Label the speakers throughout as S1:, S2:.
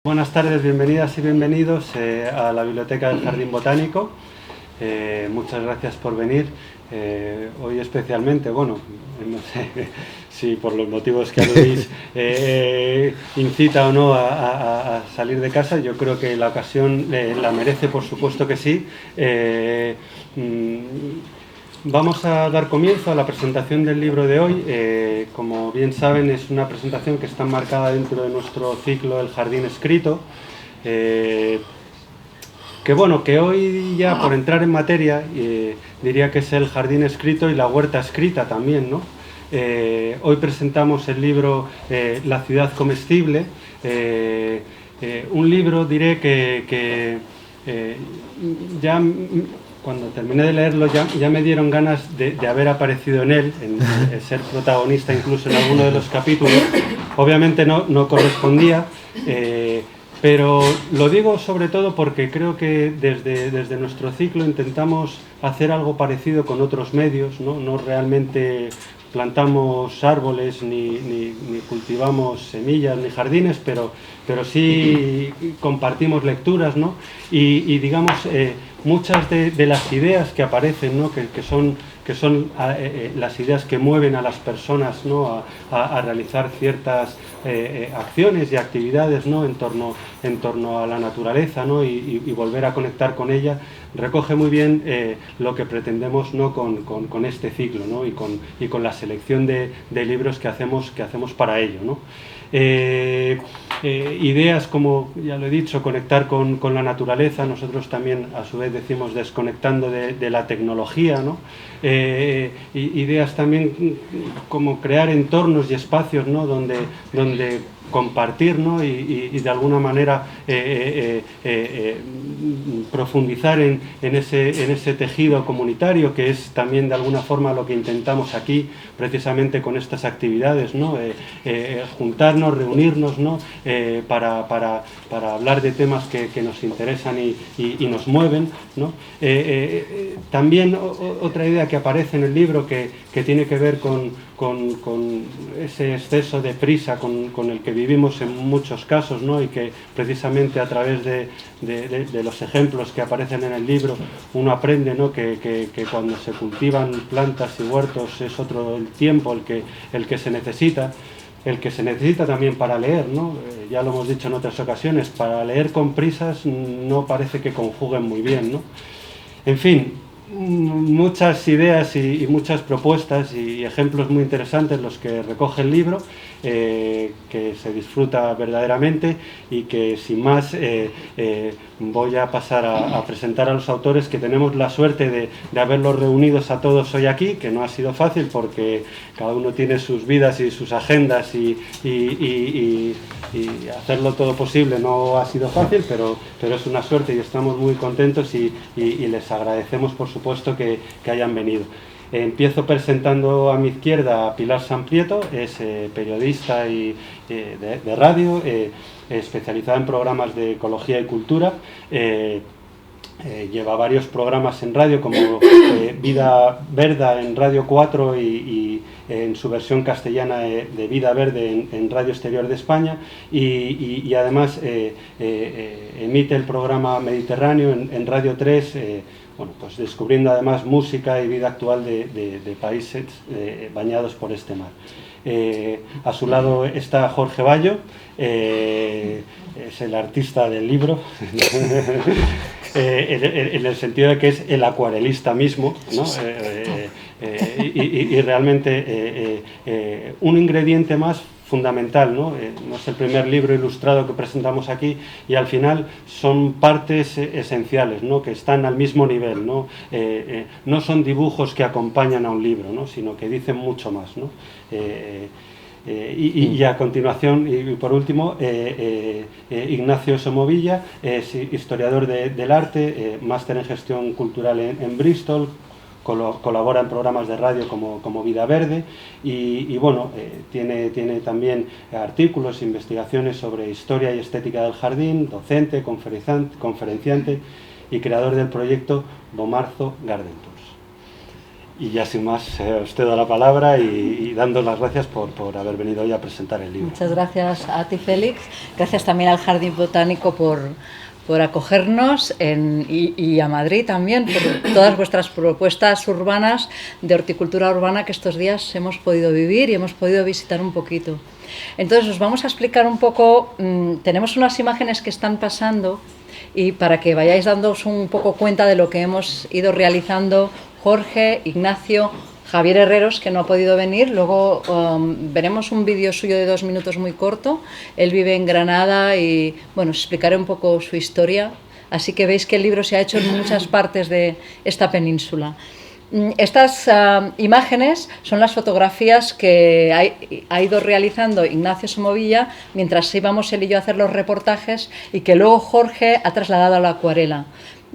S1: Buenas tardes, bienvenidas y bienvenidos a la Biblioteca del Jardín Botánico. Muchas gracias por venir. Hoy especialmente, bueno, no sé si por los motivos que aludís incita o no a salir de casa. Yo creo que la ocasión la merece, por supuesto que sí. Vamos a dar comienzo a la presentación del libro de hoy. Como bien saben, es una presentación que está enmarcada dentro de nuestro ciclo El Jardín Escrito, que hoy ya, por entrar en materia, diría que es el Jardín Escrito y la Huerta Escrita también, ¿no? Hoy presentamos el libro La ciudad comestible, un libro, diré, que ya cuando terminé de leerlo ya me dieron ganas de haber aparecido en él, en ser protagonista incluso en alguno de los capítulos. Obviamente no correspondía, pero lo digo sobre todo porque creo que desde nuestro ciclo intentamos hacer algo parecido con otros medios, no realmente plantamos árboles ni cultivamos semillas ni jardines, pero sí compartimos lecturas, ¿no? Y digamos, muchas de las ideas que aparecen, ¿no? que son las ideas que mueven a las personas, ¿no? a realizar ciertas acciones y actividades, ¿no? en torno a la naturaleza, ¿no? y volver a conectar con ella, recoge muy bien lo que pretendemos, ¿no? con este ciclo, ¿no? y con la selección de libros que hacemos para ello, ¿no? Ideas como, ya lo he dicho, conectar con la naturaleza. Nosotros también a su vez decimos desconectando de la tecnología, ¿no? Ideas también como crear entornos y espacios, ¿no? donde compartir, ¿no? y de alguna manera profundizar en ese tejido comunitario, que es también de alguna forma lo que intentamos aquí precisamente con estas actividades, ¿no? Juntarnos, reunirnos, ¿no? para hablar de temas que nos interesan y nos mueven, ¿no? También otra idea que aparece en el libro que tiene que ver con ese exceso de prisa con el que vivimos en muchos casos, ¿no? y que precisamente a través de los ejemplos que aparecen en el libro uno aprende, ¿no? que cuando se cultivan plantas y huertos es otro el tiempo el que se necesita. El que se necesita también para leer, ¿no? Ya lo hemos dicho en otras ocasiones, para leer con prisas no parece que conjuguen muy bien, ¿no? En fin, muchas ideas y muchas propuestas y ejemplos muy interesantes los que recoge el libro, que se disfruta verdaderamente, y que sin más voy a pasar a presentar a los autores, que tenemos la suerte de haberlos reunidos a todos hoy aquí, que no ha sido fácil porque cada uno tiene sus vidas y sus agendas y hacerlo todo posible no ha sido fácil, pero es una suerte y estamos muy contentos y les agradecemos, por supuesto, que hayan venido. Empiezo presentando a mi izquierda a Pilar Samprieto. Es periodista de radio, especializada en programas de ecología y cultura. Lleva varios programas en radio, como Vida Verde en Radio 4 y en su versión castellana de Vida Verde en Radio Exterior de España, y además emite el programa Mediterráneo en Radio 3, pues descubriendo además música y vida actual de países bañados por este mar. A su lado está Jorge Bayo, es el artista del libro, en el sentido de que es el acuarelista mismo, ¿no? Y realmente un ingrediente más fundamental, ¿no? No es el primer libro ilustrado que presentamos aquí, y al final son partes esenciales, ¿no? Que están al mismo nivel, ¿no? No son dibujos que acompañan a un libro, ¿no? Sino que dicen mucho más, ¿no? Y a continuación, y por último, Ignacio Somovilla es historiador del arte, máster en gestión cultural en Bristol. Colabora en programas de radio como Vida Verde y tiene también artículos, investigaciones sobre historia y estética del jardín, docente, conferenciante y creador del proyecto Bomarzo Garden Tours. Y ya sin más, os cedo la palabra y dando las gracias por haber venido hoy a presentar el libro.
S2: Muchas gracias a ti, Félix. Gracias también al Jardín Botánico por acogernos y a Madrid también, por todas vuestras propuestas urbanas de horticultura urbana que estos días hemos podido vivir y hemos podido visitar un poquito. Entonces os vamos a explicar un poco, tenemos unas imágenes que están pasando y para que vayáis dándoos un poco cuenta de lo que hemos ido realizando Jorge, Ignacio, Javier Herreros, que no ha podido venir. Luego veremos un vídeo suyo de 2 minutos muy corto. Él vive en Granada y, bueno, os explicaré un poco su historia. Así que veis que el libro se ha hecho en muchas partes de esta península. Estas imágenes son las fotografías que ha ido realizando Ignacio Semovilla mientras íbamos él y yo a hacer los reportajes y que luego Jorge ha trasladado a la acuarela.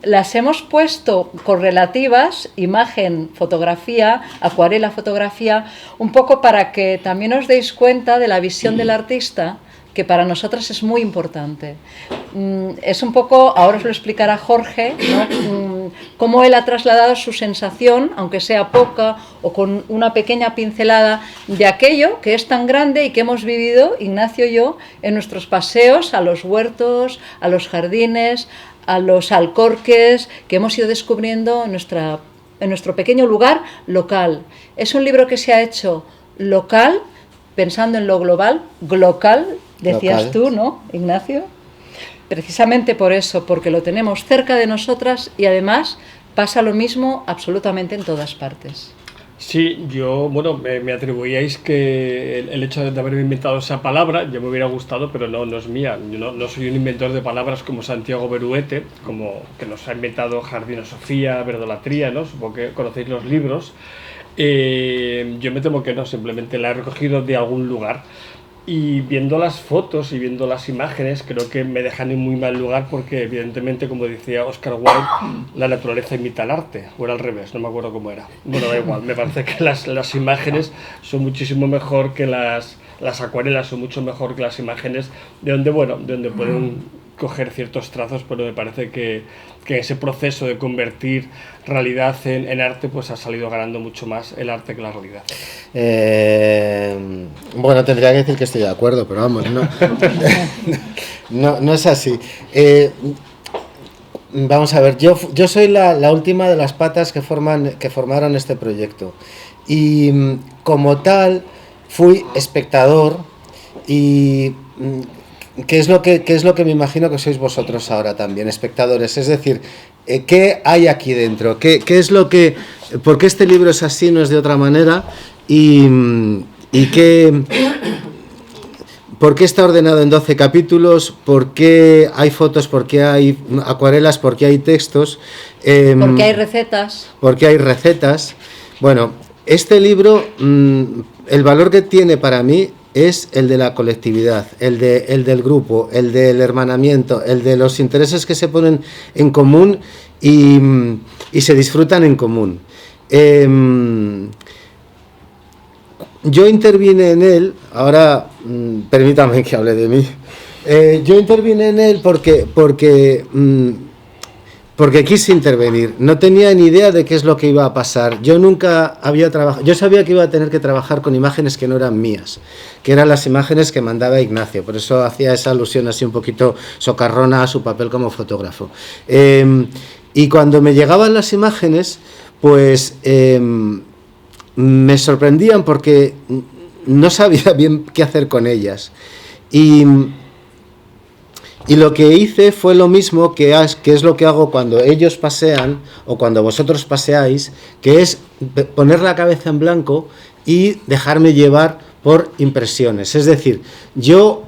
S2: Las hemos puesto correlativas, imagen, fotografía, acuarela, fotografía, un poco para que también os deis cuenta de la visión del artista, que para nosotros es muy importante. Es un poco, ahora os lo explicará Jorge, ¿no? Cómo él ha trasladado su sensación, aunque sea poca o con una pequeña pincelada, de aquello que es tan grande y que hemos vivido, Ignacio y yo, en nuestros paseos a los huertos, a los jardines, a los alcorques que hemos ido descubriendo en nuestro pequeño lugar local. Es un libro que se ha hecho local, pensando en lo global, glocal, decías local. Tú, ¿no, Ignacio? Precisamente por eso, porque lo tenemos cerca de nosotras y además pasa lo mismo absolutamente en todas partes.
S3: Sí, yo, bueno, me atribuíais que el hecho de haberme inventado esa palabra, ya me hubiera gustado, pero no es mía. Yo no soy un inventor de palabras como Santiago Beruete, como que nos ha inventado Jardinosofía, Verdolatría, ¿no? Supongo que conocéis los libros. Yo me temo que no, simplemente la he recogido de algún lugar. Y viendo las fotos y viendo las imágenes creo que me dejan en muy mal lugar porque evidentemente, como decía Oscar Wilde, la naturaleza imita al arte, o era al revés, no me acuerdo cómo era. Bueno, da igual, me parece que las imágenes son muchísimo mejor que las acuarelas, son mucho mejor que las imágenes de donde pueden coger ciertos trazos, pero me parece que ese proceso de convertir realidad en arte pues ha salido ganando mucho más el arte que la realidad.
S4: Bueno, tendría que decir que estoy de acuerdo, pero vamos, no es así. Vamos a ver, yo soy la última de las patas que formaron este proyecto y como tal fui espectador y ¿qué es lo que me imagino que sois vosotros ahora también, espectadores? Es decir, ¿qué hay aquí dentro? ¿Qué es lo que... ¿Por qué este libro es así, no es de otra manera? ¿Y por qué está ordenado en 12 capítulos? ¿Por qué hay fotos? ¿Por qué hay acuarelas? ¿Por qué hay textos?
S2: ¿Por qué hay recetas?
S4: ¿Por qué hay recetas? Bueno, este libro, el valor que tiene para mí es el de la colectividad, el del grupo, el del hermanamiento, el de los intereses que se ponen en común y se disfrutan en común. Yo intervine en él, ahora permítame que hable de mí, yo intervine en él porque quise intervenir. No tenía ni idea de qué es lo que iba a pasar. Yo nunca había trabajado. Yo sabía que iba a tener que trabajar con imágenes que no eran mías, que eran las imágenes que mandaba Ignacio. Por eso hacía esa alusión así un poquito socarrona a su papel como fotógrafo. Y cuando me llegaban las imágenes, pues me sorprendían porque no sabía bien qué hacer con ellas. Y lo que hice fue lo mismo que es lo que hago cuando ellos pasean o cuando vosotros paseáis, que es poner la cabeza en blanco y dejarme llevar por impresiones. Es decir, yo,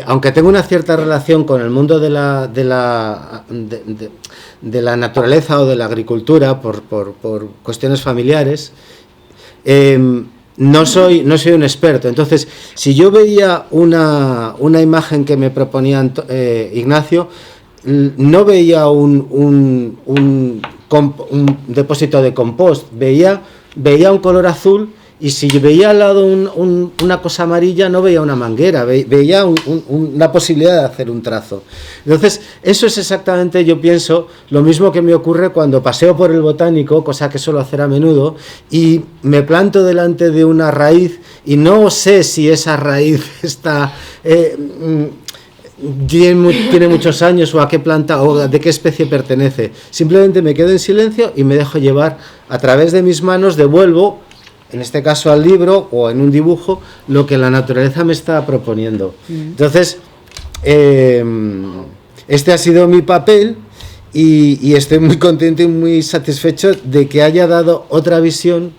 S4: aunque tengo una cierta relación con el mundo de la naturaleza o de la agricultura por cuestiones familiares, no soy un experto. Entonces, si yo veía una imagen que me proponía Ignacio, no veía un depósito de compost, veía un color azul y si veía al lado una cosa amarilla, no veía una manguera, veía una posibilidad de hacer un trazo. Entonces, eso es exactamente, yo pienso, lo mismo que me ocurre cuando paseo por el Botánico, cosa que suelo hacer a menudo, y me planto delante de una raíz y no sé si esa raíz está... tiene muchos años o a qué planta o de qué especie pertenece. Simplemente me quedo en silencio y me dejo llevar a través de mis manos, devuelvo, en este caso al libro o en un dibujo, lo que la naturaleza me está proponiendo. Entonces, este ha sido mi papel y estoy muy contento y muy satisfecho de que haya dado otra visión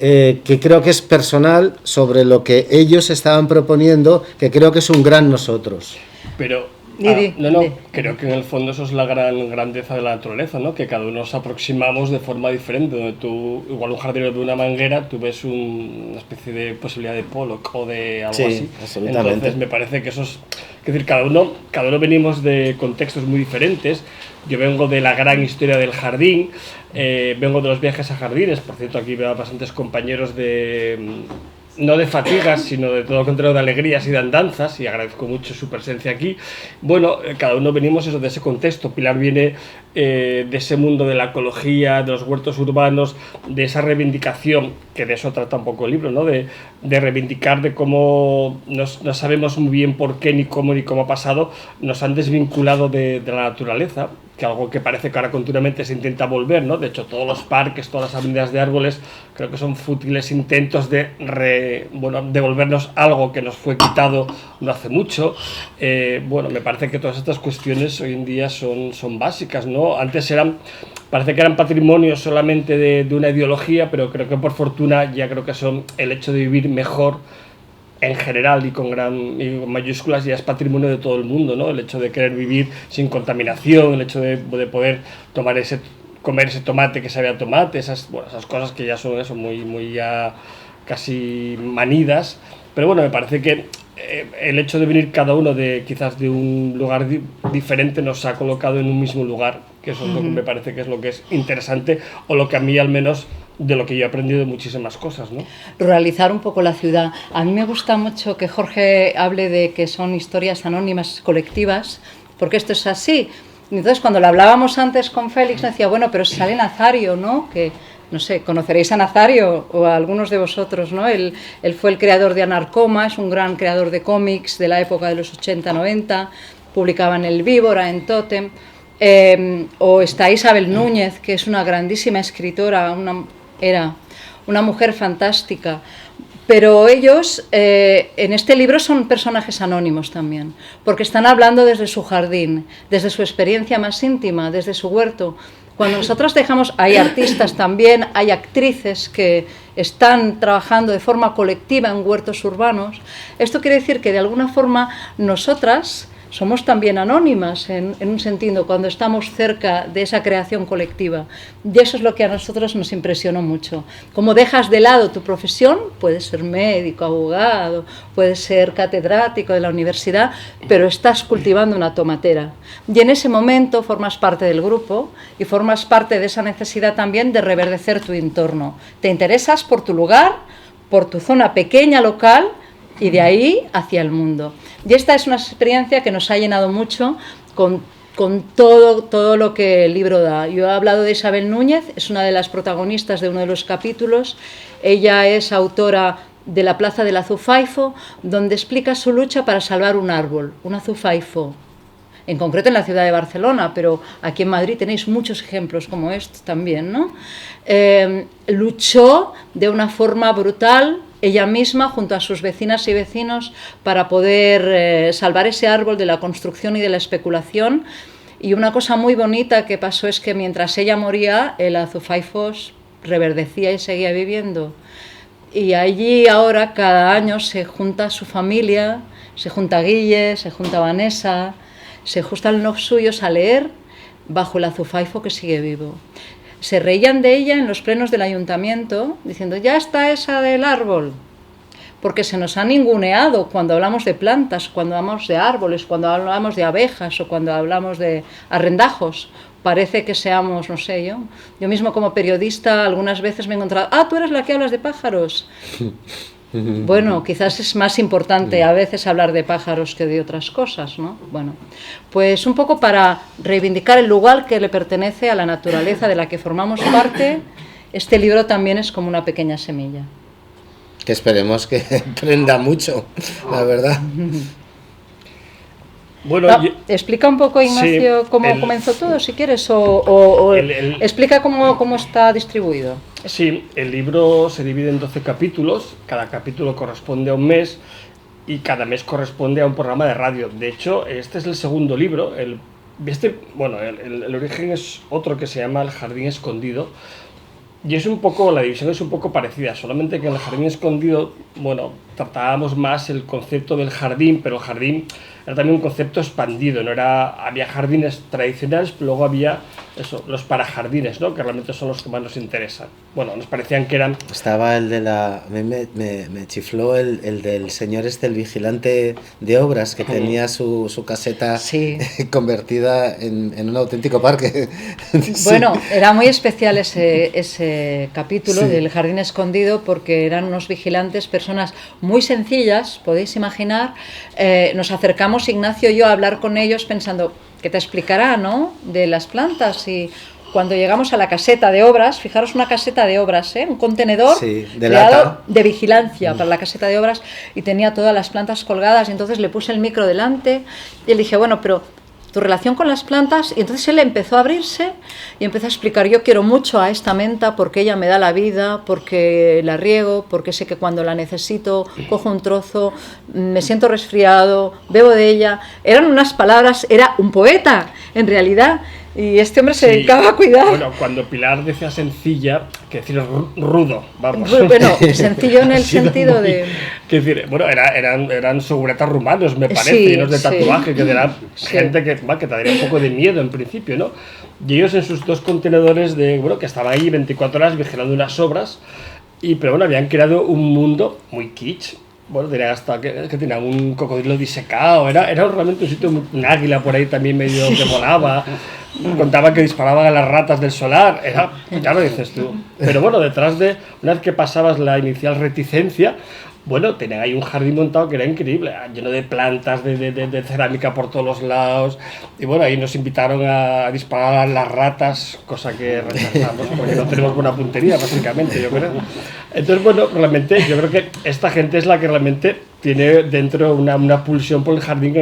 S4: que creo que es personal sobre lo que ellos estaban proponiendo, que creo que es un gran nosotros.
S3: Pero creo que en el fondo eso es la gran grandeza de la naturaleza, ¿no? Que cada uno nos aproximamos de forma diferente, donde tú, igual un jardinero ve una manguera, tú ves una especie de posibilidad de Pollock o de algo así.
S4: Absolutamente.
S3: Entonces me parece que eso es decir, cada uno venimos de contextos muy diferentes. Yo vengo de la gran historia del jardín, vengo de los viajes a jardines, por cierto aquí veo a bastantes compañeros no de fatigas, sino de todo lo contrario, de alegrías y de andanzas, y agradezco mucho su presencia aquí. Bueno, cada uno venimos de ese contexto. Pilar viene de ese mundo de la ecología, de los huertos urbanos, de esa reivindicación, que de eso trata un poco el libro, ¿no? De reivindicar de cómo no sabemos muy bien por qué, ni cómo ha pasado, nos han desvinculado de la naturaleza, que algo que parece que ahora continuamente se intenta volver, ¿no? De hecho, todos los parques, todas las avenidas de árboles, creo que son fútiles intentos de devolvernos algo que nos fue quitado no hace mucho. Me parece que todas estas cuestiones hoy en día son básicas, ¿no? Antes parece que eran patrimonio solamente de una ideología, pero creo que por fortuna ya creo que son el hecho de vivir mejor en general y con mayúsculas ya es patrimonio de todo el mundo, ¿no? El hecho de querer vivir sin contaminación, el hecho de poder comer ese tomate que sabe a tomate, esas cosas que ya son eso, muy ya casi manidas. Pero bueno, me parece que el hecho de venir cada uno quizás de un lugar diferente nos ha colocado en un mismo lugar, que eso es lo que me parece que es lo que es interesante, o lo que a mí al menos de lo que yo he aprendido de muchísimas cosas, ¿no?
S2: Ruralizar un poco la ciudad. A mí me gusta mucho que Jorge hable de que son historias anónimas colectivas, porque esto es así. Entonces, cuando lo hablábamos antes con Félix, decía, bueno, pero sale Nazario, ¿no? Que, no sé, conoceréis a Nazario o a algunos de vosotros, ¿no? Él fue el creador de Anarcoma, es un gran creador de cómics de la época de los 80-90, publicaba en El Víbora, en Tótem. O está Isabel Núñez, que es una grandísima escritora, era una mujer fantástica, pero ellos en este libro son personajes anónimos también, porque están hablando desde su jardín, desde su experiencia más íntima, desde su huerto. Cuando nosotros hay artistas también, hay actrices que están trabajando de forma colectiva en huertos urbanos. Esto quiere decir que de alguna forma nosotras somos también anónimas en un sentido cuando estamos cerca de esa creación colectiva, y eso es lo que a nosotros nos impresionó mucho. Como dejas de lado tu profesión, puedes ser médico, abogado, puedes ser catedrático de la universidad, pero estás cultivando una tomatera, y en ese momento formas parte del grupo y formas parte de esa necesidad también de reverdecer tu entorno. Te interesas por tu lugar, por tu zona pequeña local, y de ahí hacia el mundo. Y esta es una experiencia que nos ha llenado mucho con todo lo que el libro da. Yo he hablado de Isabel Núñez, es una de las protagonistas de uno de los capítulos. Ella es autora de La Plaza del Azufaifo, donde explica su lucha para salvar un árbol, un azufaifo, en concreto en la ciudad de Barcelona, pero aquí en Madrid tenéis muchos ejemplos como este también, ¿no? Luchó de una forma brutal ella misma junto a sus vecinas y vecinos para poder salvar ese árbol de la construcción y de la especulación. Y una cosa muy bonita que pasó es que mientras ella moría, el azufaifo reverdecía y seguía viviendo. Y allí ahora cada año se junta su familia, se junta Guille, se junta Vanessa, se juntan los suyos a leer bajo el azufaifo que sigue vivo. Se reían de ella en los plenos del ayuntamiento, diciendo, ya está esa del árbol. porque se nos ha ninguneado cuando hablamos de plantas, cuando hablamos de árboles, cuando hablamos de abejas o cuando hablamos de arrendajos. Parece que seamos, no sé, yo mismo como periodista algunas veces me he encontrado, tú eres la que hablas de pájaros. Bueno, quizás es más importante a veces hablar de pájaros que de otras cosas, ¿no? Bueno, pues un poco para reivindicar el lugar que le pertenece a la naturaleza de la que formamos parte, este libro también es como una pequeña semilla.
S4: Que esperemos que prenda mucho, la verdad.
S3: Bueno,
S2: explica un poco, Ignacio, sí, cómo comenzó todo, si quieres, o explica cómo está distribuido.
S3: Sí, el libro se divide en 12 capítulos, cada capítulo corresponde a un mes y cada mes corresponde a un programa de radio. De hecho, este es el segundo libro. El origen es otro que se llama El Jardín Escondido. Y es un poco, la división es un poco parecida, solamente que en El Jardín Escondido, tratábamos más el concepto del jardín, pero el jardín era también un concepto expandido, había jardines tradicionales, pero luego había los parajardines, ¿no? Que realmente son los que más nos interesan. Bueno, nos parecían que eran...
S4: Estaba el de la... Me chifló el del señor el vigilante de obras, que tenía su caseta, sí, convertida en un auténtico parque.
S2: Bueno, sí, era muy especial ese capítulo, sí, del Jardín Escondido, porque eran unos vigilantes, personas muy sencillas, podéis imaginar. Nos acercamos, Ignacio y yo, a hablar con ellos pensando que te explicará, ¿no?, de las plantas. Y cuando llegamos a la caseta de obras, fijaros, una caseta de obras, un contenedor, sí, creado de vigilancia para la caseta de obras, y tenía todas las plantas colgadas, y entonces le puse el micro delante y le dije, bueno, pero tu relación con las plantas, y entonces él empezó a abrirse y empezó a explicar, yo quiero mucho a esta menta porque ella me da la vida, porque la riego, porque sé que cuando la necesito cojo un trozo, me siento resfriado, bebo de ella. Eran unas palabras, era un poeta en realidad, y este hombre se dedicaba a cuidar.
S3: Bueno, cuando Pilar decía sencilla, que decir rudo, vamos.
S2: Bueno, sencillo en el sentido de...
S3: Que decir, eran seguretas rumanos, me parece, llenos de tatuajes, que eran gente que te daría un poco de miedo en principio, ¿no? Y ellos en sus dos contenedores que estaban ahí 24 horas vigilando unas obras, pero habían creado un mundo muy kitsch. Tenía hasta que tenía un cocodrilo disecado, era realmente un sitio, un águila por ahí también medio que volaba, contaba que disparaban a las ratas del solar, ya lo dices tú. Pero detrás de, una vez que pasabas la inicial reticencia, tenían ahí un jardín montado que era increíble, lleno de plantas, de cerámica por todos los lados, y ahí nos invitaron a disparar a las ratas, cosa que rechazamos, porque no tenemos buena puntería, básicamente, yo creo. Entonces, realmente, yo creo que esta gente es la que realmente tiene dentro una pulsión por el jardín que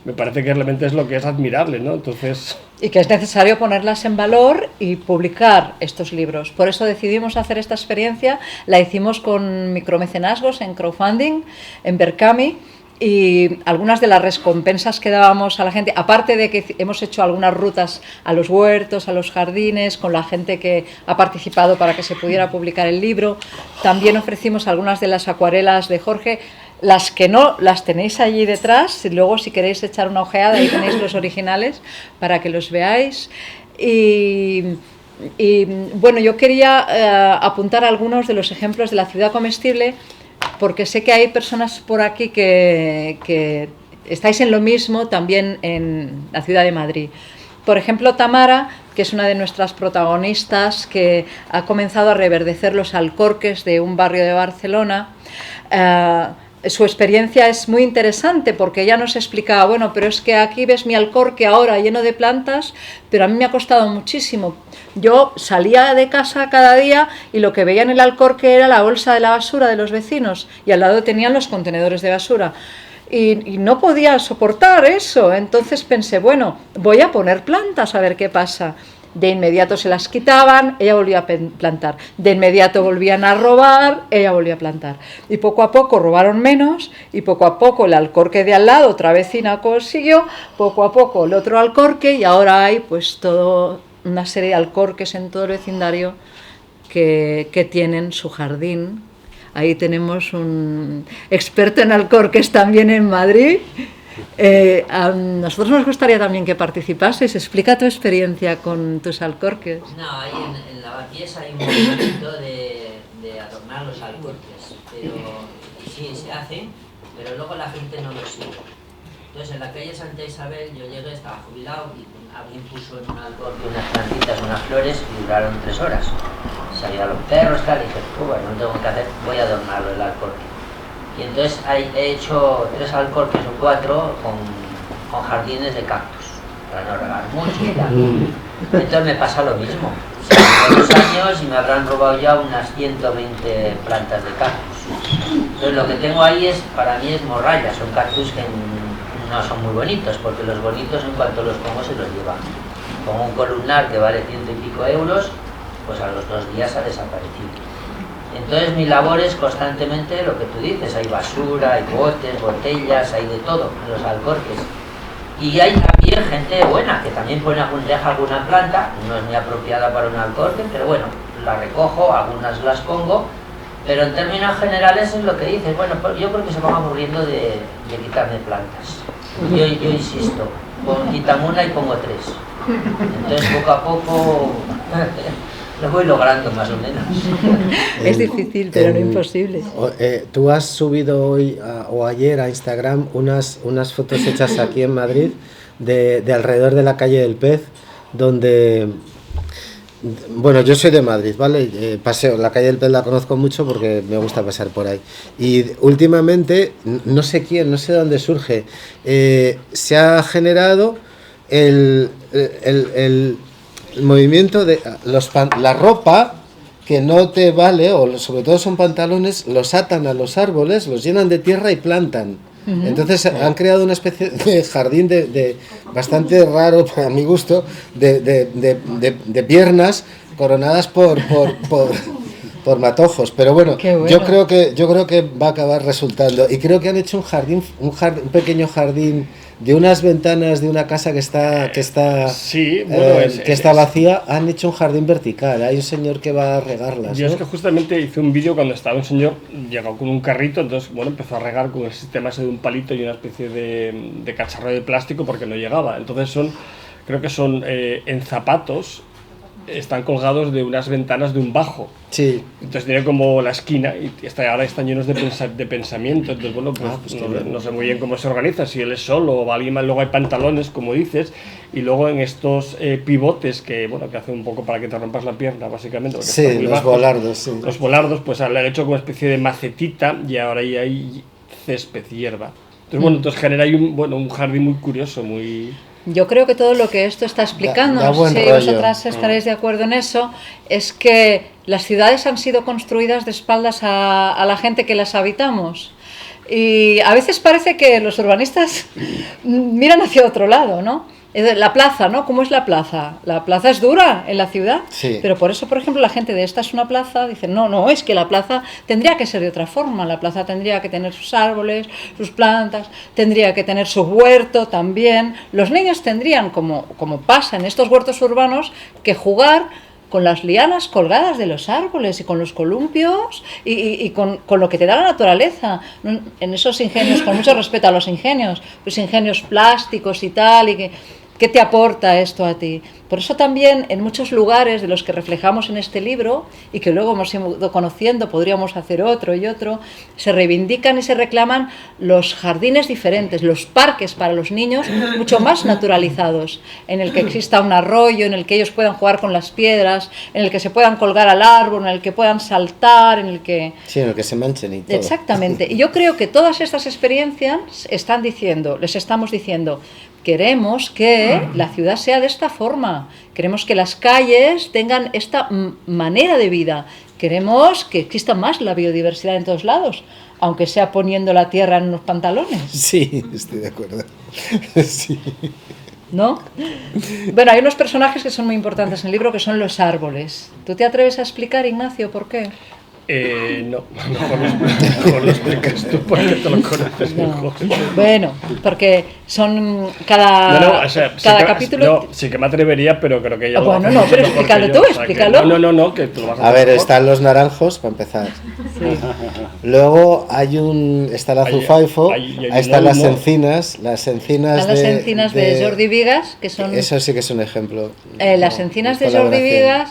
S3: me parece que realmente es lo que es admirable, ¿no? Entonces...
S2: Y que es necesario ponerlas en valor y publicar estos libros. Por eso decidimos hacer esta experiencia, la hicimos con micromecenazgos en crowdfunding, en Berkami, y algunas de las recompensas que dábamos a la gente, aparte de que hemos hecho algunas rutas a los huertos, a los jardines, con la gente que ha participado para que se pudiera publicar el libro, también ofrecimos algunas de las acuarelas de Jorge. Las que no, las tenéis allí detrás, y luego si queréis echar una ojeada, ahí tenéis los originales para que los veáis. Y yo quería apuntar algunos de los ejemplos de la ciudad comestible, porque sé que hay personas por aquí que estáis en lo mismo también en la ciudad de Madrid. Por ejemplo, Tamara, que es una de nuestras protagonistas, que ha comenzado a reverdecer los alcorques de un barrio de Barcelona. Su experiencia es muy interesante porque ella nos explicaba, pero es que aquí ves mi alcorque ahora lleno de plantas, pero a mí me ha costado muchísimo. Yo salía de casa cada día y lo que veía en el alcorque era la bolsa de la basura de los vecinos y al lado tenían los contenedores de basura. Y no podía soportar eso, entonces pensé, voy a poner plantas a ver qué pasa. De inmediato se las quitaban, ella volvía a plantar. De inmediato volvían a robar, ella volvía a plantar. Y poco a poco robaron menos, y poco a poco el alcorque de al lado, otra vecina consiguió, poco a poco el otro alcorque, y ahora hay toda una serie de alcorques en todo el vecindario que tienen su jardín. Ahí tenemos un experto en alcorques también en Madrid. A nosotros nos gustaría también que participases. Explica tu experiencia con tus alcorques.
S5: Ahí en Lavapiés hay un movimiento de adornar los alcorques, hacen, pero luego la gente no lo sigue. Entonces en la calle Santa Isabel yo llegué, estaba jubilado y alguien puso en un alcorque unas plantitas, unas flores y duraron 3 horas. Salían los perros, tal, y dije, bueno, no tengo que hacer, voy a adornarlo el alcorque. Y entonces he hecho 3 alcorques o 4 con jardines de cactus, para no regar mucho y tal. Entonces me pasa lo mismo. Son 2 años y me habrán robado ya unas 120 plantas de cactus. Entonces lo que tengo ahí para mí es morralla, son cactus que no son muy bonitos, porque los bonitos en cuanto los pongo se los llevan. Pongo un columnar que vale 100 y pico euros, pues a los 2 días ha desaparecido. Entonces mi labor es constantemente lo que tú dices, hay basura, hay botes, botellas, hay de todo en los alcorques. Y hay también gente buena, que también deja alguna planta, no es muy apropiada para un alcorque, pero bueno, la recojo, algunas las pongo, pero en términos generales es lo que dices, bueno, pues yo creo que se van aburriendo de quitarme plantas. Yo insisto, quítame una y pongo 3. Entonces poco a poco lo voy logrando más o menos.
S2: Es difícil, pero no imposible.
S4: Tú has subido hoy o ayer a Instagram unas fotos hechas aquí en Madrid de alrededor de la calle del Pez, donde... Bueno, yo soy de Madrid, ¿vale? Paseo, la calle del Pez la conozco mucho porque me gusta pasar por ahí. Y últimamente, no sé de dónde surge, se ha generado el movimiento de la ropa que no te vale, o sobre todo son pantalones, los atan a los árboles, los llenan de tierra y plantan. Entonces han creado una especie de jardín de bastante raro para mi gusto, de piernas coronadas por matojos, pero bueno, yo creo que va a acabar resultando, y creo que han hecho un pequeño jardín de unas ventanas de una casa que está vacía, han hecho un jardín vertical. Hay un señor que va a regarlas.
S3: Yo es que justamente hice un vídeo cuando estaba un señor, llegó con un carrito, entonces bueno, empezó a regar con el sistema ese de un palito y una especie de cacharro de plástico porque no llegaba. Entonces creo que son en zapatos, están colgados de unas ventanas de un bajo.
S4: Sí.
S3: Entonces tiene como la esquina y ahora están llenos de pensamiento. Entonces bueno, pues no sé muy bien cómo se organiza, si él es solo o alguien más. Luego hay pantalones, como dices, y luego en estos pivotes que hacen un poco para que te rompas la pierna, básicamente.
S4: Sí, los volardos. Sí.
S3: Los volardos, pues le han hecho como una especie de macetita y ahora ahí hay césped, hierba. Entonces entonces genera ahí un jardín muy curioso, muy...
S2: Yo creo que todo lo que esto está explicando,
S4: da
S2: no sé si
S4: rollo.
S2: vosotras estaréis de acuerdo en eso, es que las ciudades han sido construidas de espaldas a la gente que las habitamos. Y a veces parece que los urbanistas miran hacia otro lado, ¿no? La plaza, ¿no? ¿Cómo es la plaza? La plaza es dura en la ciudad,
S4: sí.
S2: Pero por eso, por ejemplo, la gente de esta es una plaza, dice, no, es que la plaza tendría que ser de otra forma, la plaza tendría que tener sus árboles, sus plantas, tendría que tener su huerto también, los niños tendrían, como pasa en estos huertos urbanos, que jugar con las lianas colgadas de los árboles y con los columpios y con lo que te da la naturaleza. En esos ingenios, con mucho respeto a los ingenios, pues ingenios plásticos y tal, y ¿qué te aporta esto a ti? Por eso también en muchos lugares de los que reflejamos en este libro y que luego hemos ido conociendo, podríamos hacer otro y otro, se reivindican y se reclaman los jardines diferentes, los parques para los niños mucho más naturalizados, en el que exista un arroyo, en el que ellos puedan jugar con las piedras, en el que se puedan colgar al árbol, en el que puedan saltar, en el que...
S4: Sí, en el que se manchen y todo.
S2: Exactamente. Y yo creo que todas estas experiencias les estamos diciendo, queremos que la ciudad sea de esta forma, queremos que las calles tengan esta manera de vida, queremos que exista más la biodiversidad en todos lados, aunque sea poniendo la tierra en unos pantalones.
S4: Sí, estoy de acuerdo. Sí.
S2: ¿No? Bueno, hay unos personajes que son muy importantes en el libro, que son los árboles. ¿Tú te atreves a explicar, Ignacio, por qué?
S3: No, mejor lo explicas tú porque te lo conoces mejor.
S2: Bueno, porque son cada capítulo...
S3: sí que me atrevería, pero creo que ella lo
S2: bueno, no, pero explícalo tú, explícalo.
S3: No, que tú lo vas a
S4: ver, están los naranjos, para empezar.
S2: Sí.
S4: Luego está la azufaifo, ahí están las encinas. Las encinas
S2: de Jordi Vigas, que son...
S4: Eso sí que es un ejemplo.
S2: Las encinas de Jordi Vigas...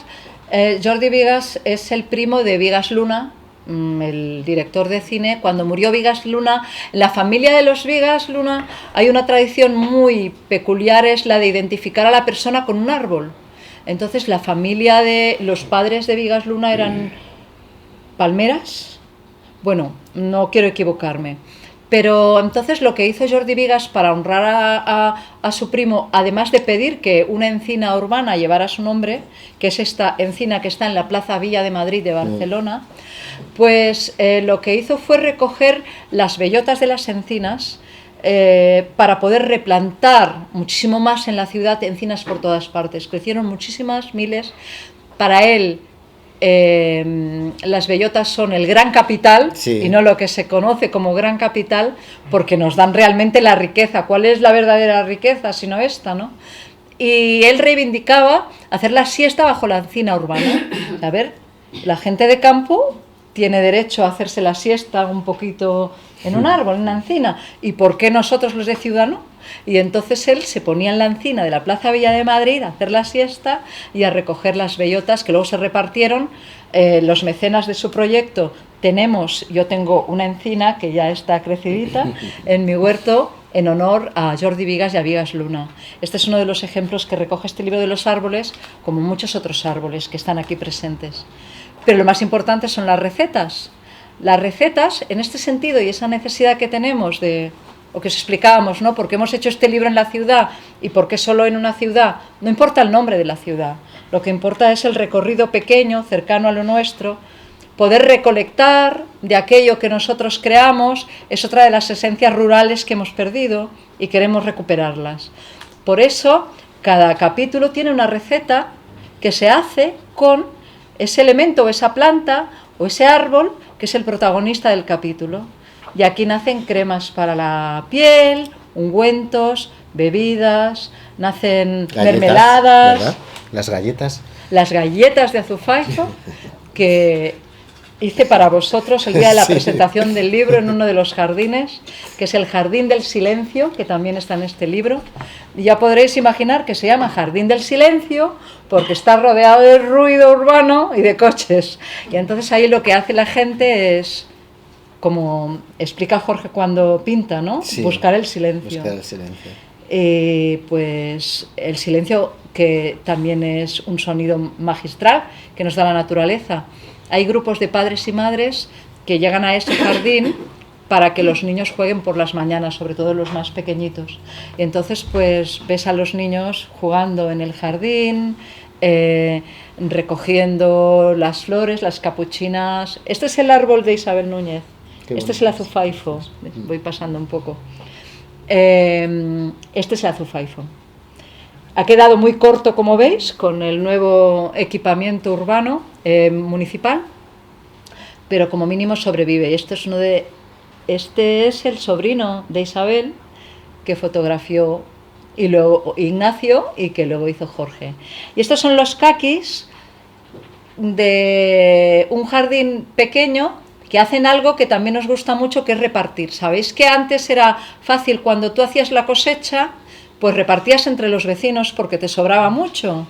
S2: Jordi Vigas es el primo de Vigas Luna, el director de cine, cuando murió Vigas Luna, en la familia de los Vigas Luna hay una tradición muy peculiar, es la de identificar a la persona con un árbol. Entonces la familia de los padres de Vigas Luna eran palmeras, bueno, no quiero equivocarme. Pero entonces lo que hizo Jordi Vigas para honrar a su primo, además de pedir que una encina urbana llevara su nombre, que es esta encina que está en la Plaza Villa de Madrid de Barcelona, pues lo que hizo fue recoger las bellotas de las encinas para poder replantar muchísimo más en la ciudad, encinas por todas partes. Crecieron muchísimas, miles. Para él, las bellotas son el gran capital, sí, y no lo que se conoce como gran capital, porque nos dan realmente la riqueza. ¿Cuál es la verdadera riqueza sino esta, no? Y él reivindicaba hacer la siesta bajo la encina urbana. A ver, la gente de campo tiene derecho a hacerse la siesta un poquito en un árbol, en una encina, ¿y por qué nosotros los de ciudad no? Y entonces él se ponía en la encina de la Plaza Villa de Madrid a hacer la siesta y a recoger las bellotas que luego se repartieron. Los mecenas de su proyecto yo tengo una encina que ya está crecidita en mi huerto en honor a Jordi Vigas y a Vigas Luna. Este es uno de los ejemplos que recoge este libro de los árboles, como muchos otros árboles que están aquí presentes. Pero lo más importante son las recetas. Las recetas, en este sentido, y esa necesidad que tenemos de lo que os explicábamos, ¿no? ¿Por qué hemos hecho este libro en la ciudad y por qué solo en una ciudad? No importa el nombre de la ciudad, lo que importa es el recorrido pequeño, cercano a lo nuestro. Poder recolectar de aquello que nosotros creamos es otra de las esencias rurales que hemos perdido y queremos recuperarlas. Por eso, cada capítulo tiene una receta que se hace con ese elemento o esa planta o ese árbol que es el protagonista del capítulo. Y aquí nacen cremas para la piel, ungüentos, bebidas, nacen galletas, mermeladas.
S4: ¿Verdad? Las galletas.
S2: Las galletas de azufaifa que hice para vosotros el día de la presentación del libro en uno de los jardines, que es el Jardín del Silencio, que también está en este libro. Y ya podréis imaginar que se llama Jardín del Silencio porque está rodeado de ruido urbano y de coches. Y entonces ahí lo que hace la gente es, como explica Jorge cuando pinta, ¿no? Sí, buscar el silencio.
S4: Buscar el silencio.
S2: Pues el silencio, que también es un sonido magistral que nos da la naturaleza. Hay grupos de padres y madres que llegan a ese jardín para que los niños jueguen por las mañanas, sobre todo los más pequeñitos. Y entonces pues ves a los niños jugando en el jardín, recogiendo las flores, las capuchinas. Este es el árbol de Isabel Núñez. Este es el azufaifo. Voy pasando un poco. Este es el azufaifo. Ha quedado muy corto, como veis, con el nuevo equipamiento urbano municipal, pero como mínimo sobrevive. Y este es el sobrino de Isabel, que fotografió y luego Ignacio y que luego hizo Jorge. Y estos son los caquis de un jardín pequeño que hacen algo que también nos gusta mucho, que es repartir. ¿Sabéis que antes era fácil cuando tú hacías la cosecha? Pues repartías entre los vecinos porque te sobraba mucho.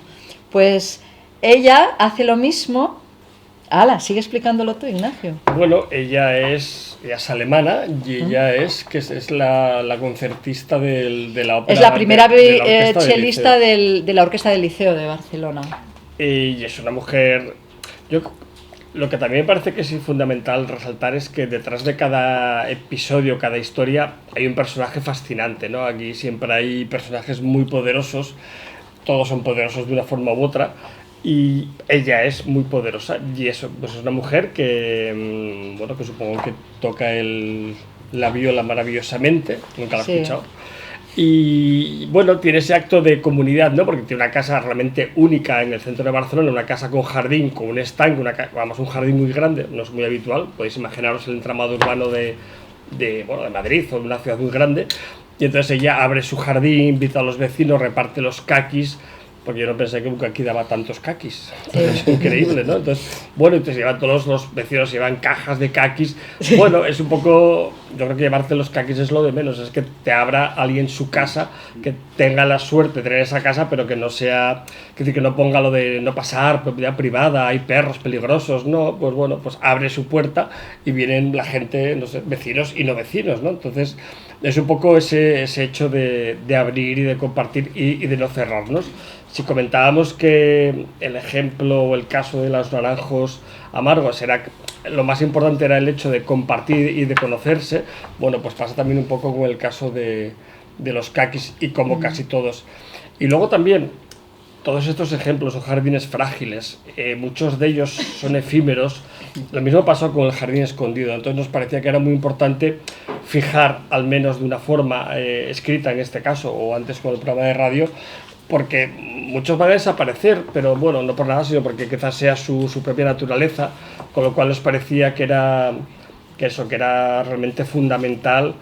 S2: Pues ella hace lo mismo. ¡Hala! Sigue explicándolo tú, Ignacio.
S3: Bueno, ella es alemana y ella es la concertista de la ópera.
S2: Es la primera chelista de la Orquesta del Liceo de Barcelona.
S3: Y es una mujer... Lo que también me parece que es fundamental resaltar es que detrás de cada episodio, cada historia, hay un personaje fascinante, ¿no? Aquí siempre hay personajes muy poderosos, todos son poderosos de una forma u otra, y ella es muy poderosa, y eso, pues es una mujer que, bueno, que supongo que toca la viola maravillosamente, nunca la he escuchado. Y bueno, tiene ese acto de comunidad, ¿no? Porque tiene una casa realmente única en el centro de Barcelona, una casa con jardín, con un estanque, un jardín muy grande, no es muy habitual, podéis imaginaros el entramado urbano de Madrid o de una ciudad muy grande. Y entonces ella abre su jardín, invita a los vecinos, reparte los caquis porque yo no pensé que un caqui daba tantos caquis. Es increíble, ¿no? Entonces, bueno, entonces llevan todos los vecinos, llevan cajas de caquis. Bueno, es un poco, yo creo que llevarte los caquis es lo de menos, es que te abra alguien su casa, que tenga la suerte de tener esa casa, pero que no sea, que no ponga lo de no pasar, propiedad privada, hay perros peligrosos, no, pues bueno, pues abre su puerta y vienen la gente, no sé, vecinos y no vecinos, ¿no? Entonces, es un poco ese hecho de abrir y de compartir y de no cerrarnos. Si comentábamos que el ejemplo o el caso de los naranjos amargos era lo más importante era el hecho de compartir y de conocerse, bueno, pues pasa también un poco con el caso de los caquis y como casi todos. Y luego también todos estos ejemplos o jardines frágiles, muchos de ellos son efímeros. Lo mismo pasó con el jardín escondido, entonces nos parecía que era muy importante fijar, al menos de una forma escrita en este caso, o antes con el programa de radio, porque muchos van a desaparecer, pero bueno, no por nada, sino porque quizás sea su propia naturaleza, con lo cual nos parecía que era realmente fundamental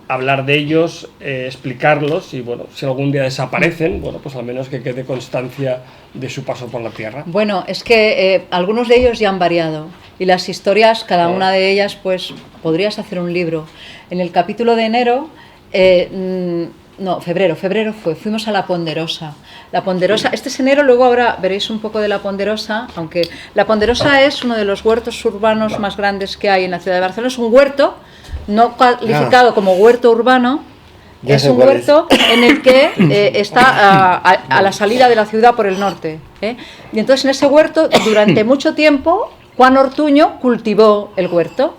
S3: hablar de ellos, explicarlos y bueno, si algún día desaparecen, bueno, pues al menos que quede constancia de su paso por la tierra.
S2: Bueno, es que algunos de ellos ya han variado y las historias, cada una de ellas, pues podrías hacer un libro. En el capítulo de enero, febrero fuimos a La Ponderosa. La Ponderosa, este es enero, luego ahora veréis un poco de La Ponderosa, aunque La Ponderosa es uno de los huertos urbanos más grandes que hay en la ciudad de Barcelona. Es un huerto no calificado como huerto urbano, es un huerto en el que está a la salida de la ciudad por el norte. Y entonces en ese huerto, durante mucho tiempo, Juan Ortuño cultivó el huerto.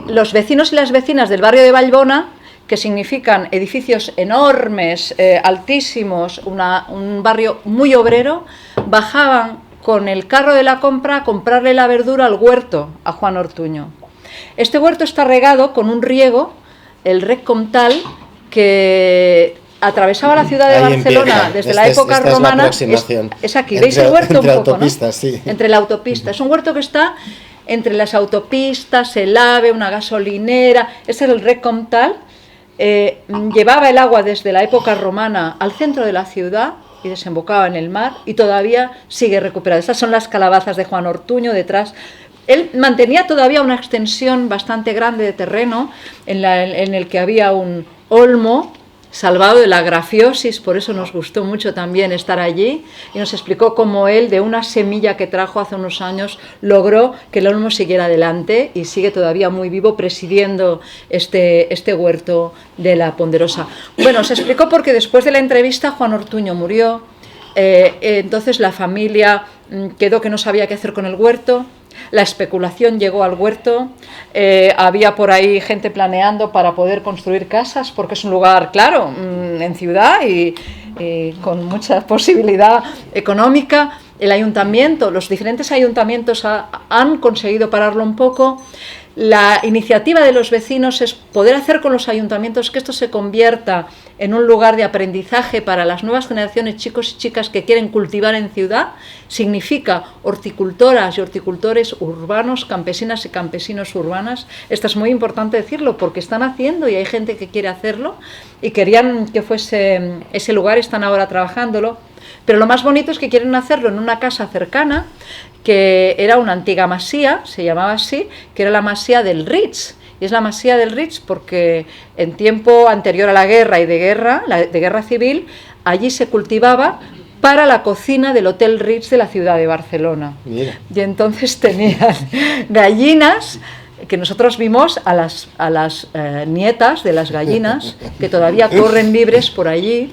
S2: Los vecinos y las vecinas del barrio de Vallbona, que significan edificios enormes, altísimos, un barrio muy obrero, bajaban con el carro de la compra a comprarle la verdura al huerto a Juan Ortuño. Este huerto está regado con un riego, el Rec Comtal, que atravesaba la ciudad de Barcelona desde la época romana. Es aquí, ¿veis el huerto un poco, ¿no?
S4: Sí.
S2: Entre la autopista. Es un huerto que está entre las autopistas, el AVE, una gasolinera. Ese es el Rec Comtal. Llevaba el agua desde la época romana al centro de la ciudad y desembocaba en el mar y todavía sigue recuperado. Estas son las calabazas de Juan Ortuño detrás. Él mantenía todavía una extensión bastante grande de terreno en el que había un olmo salvado de la grafiosis, por eso nos gustó mucho también estar allí, y nos explicó cómo él, de una semilla que trajo hace unos años, logró que el olmo siguiera adelante y sigue todavía muy vivo presidiendo este huerto de La Ponderosa. Bueno, se explicó porque después de la entrevista Juan Ortuño murió, entonces la familia quedó que no sabía qué hacer con el huerto. La especulación llegó al huerto, había por ahí gente planeando para poder construir casas, porque es un lugar, claro, en ciudad y con mucha posibilidad económica. El ayuntamiento, los diferentes ayuntamientos han conseguido pararlo un poco. La iniciativa de los vecinos es poder hacer con los ayuntamientos que esto se convierta en un lugar de aprendizaje para las nuevas generaciones, chicos y chicas que quieren cultivar en ciudad. Significa horticultoras y horticultores urbanos, campesinas y campesinos urbanas. Esto es muy importante decirlo porque están haciendo y hay gente que quiere hacerlo y querían que fuese ese lugar, están ahora trabajándolo. Pero lo más bonito es que quieren hacerlo en una casa cercana, que era una antigua masía, se llamaba así, que era la masía del Ritz. Y es la masía del Ritz porque en tiempo anterior a la guerra y de guerra civil, allí se cultivaba para la cocina del Hotel Ritz de la ciudad de Barcelona. Mira. Y entonces tenían gallinas, que nosotros vimos a las nietas de las gallinas, que todavía corren libres por allí,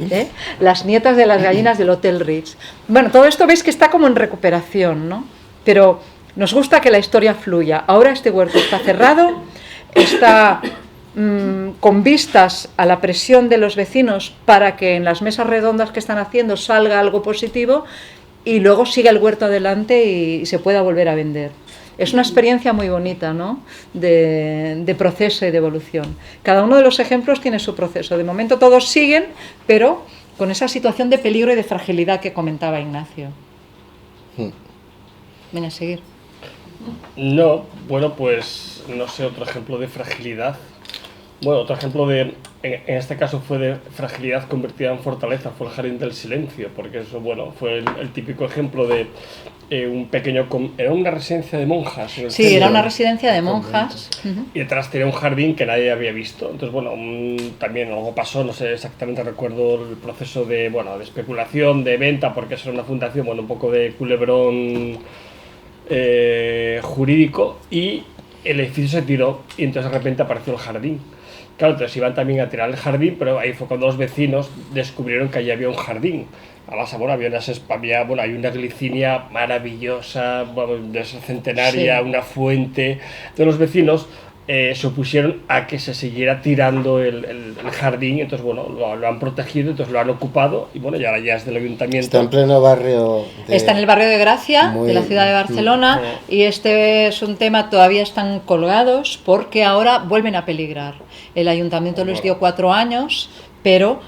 S2: las nietas de las gallinas del Hotel Ritz. Bueno, todo esto veis que está como en recuperación, ¿no? Pero nos gusta que la historia fluya. Ahora este huerto está cerrado, está con vistas a la presión de los vecinos para que en las mesas redondas que están haciendo salga algo positivo y luego siga el huerto adelante y se pueda volver a vender. Es una experiencia muy bonita, ¿no? de proceso y de evolución. Cada uno de los ejemplos tiene su proceso. De momento todos siguen, pero con esa situación de peligro y de fragilidad que comentaba Ignacio. Ven a seguir.
S3: No, bueno, pues no sé, otro ejemplo de fragilidad. Bueno, otro ejemplo de en este caso fue de fragilidad convertida en fortaleza, fue el Jardín del Silencio, porque eso, bueno, fue el típico ejemplo de un pequeño... Era una residencia de monjas.
S2: Sí, centro. Era una residencia de monjas.
S3: Y detrás tenía un jardín que nadie había visto. Entonces, bueno, también algo pasó, no sé exactamente, recuerdo el proceso de, bueno, de especulación, de venta, porque eso era una fundación, bueno, un poco de culebrón jurídico, y el edificio se tiró y entonces de repente apareció el jardín. Claro, entonces iban también a tirar el jardín, pero ahí fue cuando los vecinos descubrieron que allí había un jardín. Además, bueno, hay una glicinia maravillosa, bueno, de esa centenaria, sí. Una fuente. Entonces los vecinos se opusieron a que se siguiera tirando el jardín, entonces bueno, lo han protegido, entonces lo han ocupado, y bueno, y ahora ya es del ayuntamiento.
S4: Está en pleno barrio.
S2: Está en el barrio de Gracia, de la ciudad de Barcelona, y este es un tema, todavía están colgados, porque ahora vuelven a peligrar. El ayuntamiento les dio 4 años, pero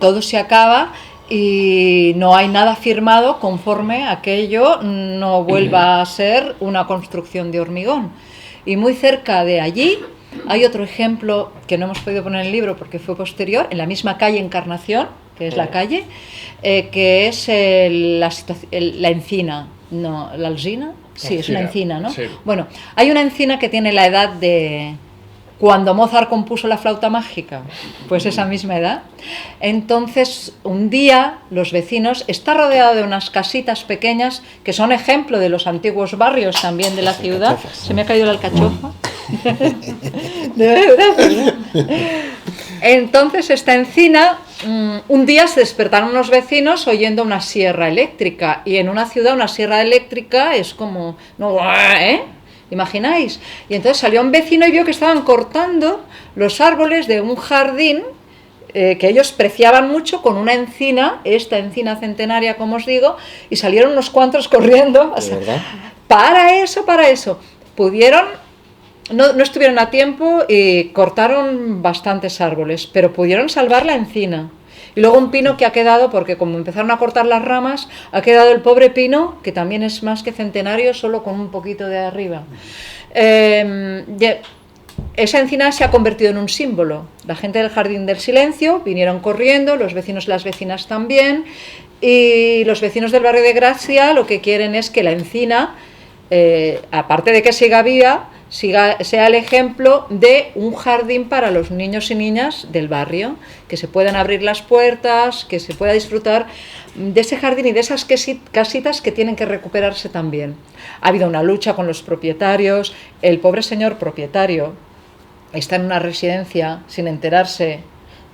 S2: todo se acaba y no hay nada firmado conforme aquello no vuelva a ser una construcción de hormigón. Y muy cerca de allí hay otro ejemplo que no hemos podido poner en el libro porque fue posterior, en la misma calle Encarnación, que es la calle, que es la encina, no, ¿la alzina? Sí, es una encina, ¿no? Sí. Bueno, hay una encina que tiene la edad de cuando Mozart compuso la flauta mágica, pues esa misma edad. Entonces, un día, los vecinos, está rodeado de unas casitas pequeñas que son ejemplo de los antiguos barrios también de la ciudad. Se me ha caído la alcachofa. De verdad. Entonces, esta encina, un día se despertaron los vecinos oyendo una sierra eléctrica, y en una ciudad una sierra eléctrica es como... no, ¿imagináis? Y entonces salió un vecino y vio que estaban cortando los árboles de un jardín que ellos preciaban mucho, con una encina, esta encina centenaria, como os digo, y salieron unos cuantos corriendo. Para eso. Pudieron, no estuvieron a tiempo y cortaron bastantes árboles, pero pudieron salvar la encina. Y luego un pino que ha quedado, porque como empezaron a cortar las ramas, ha quedado el pobre pino, que también es más que centenario, solo con un poquito de arriba. Esa encina se ha convertido en un símbolo. La gente del Jardín del Silencio vinieron corriendo, los vecinos y las vecinas también, y los vecinos del barrio de Gracia lo que quieren es que la encina, aparte de que siga viva, sea el ejemplo de un jardín para los niños y niñas del barrio, que se puedan abrir las puertas, que se pueda disfrutar de ese jardín y de esas casitas que tienen que recuperarse también. Ha habido una lucha con los propietarios, el pobre señor propietario está en una residencia sin enterarse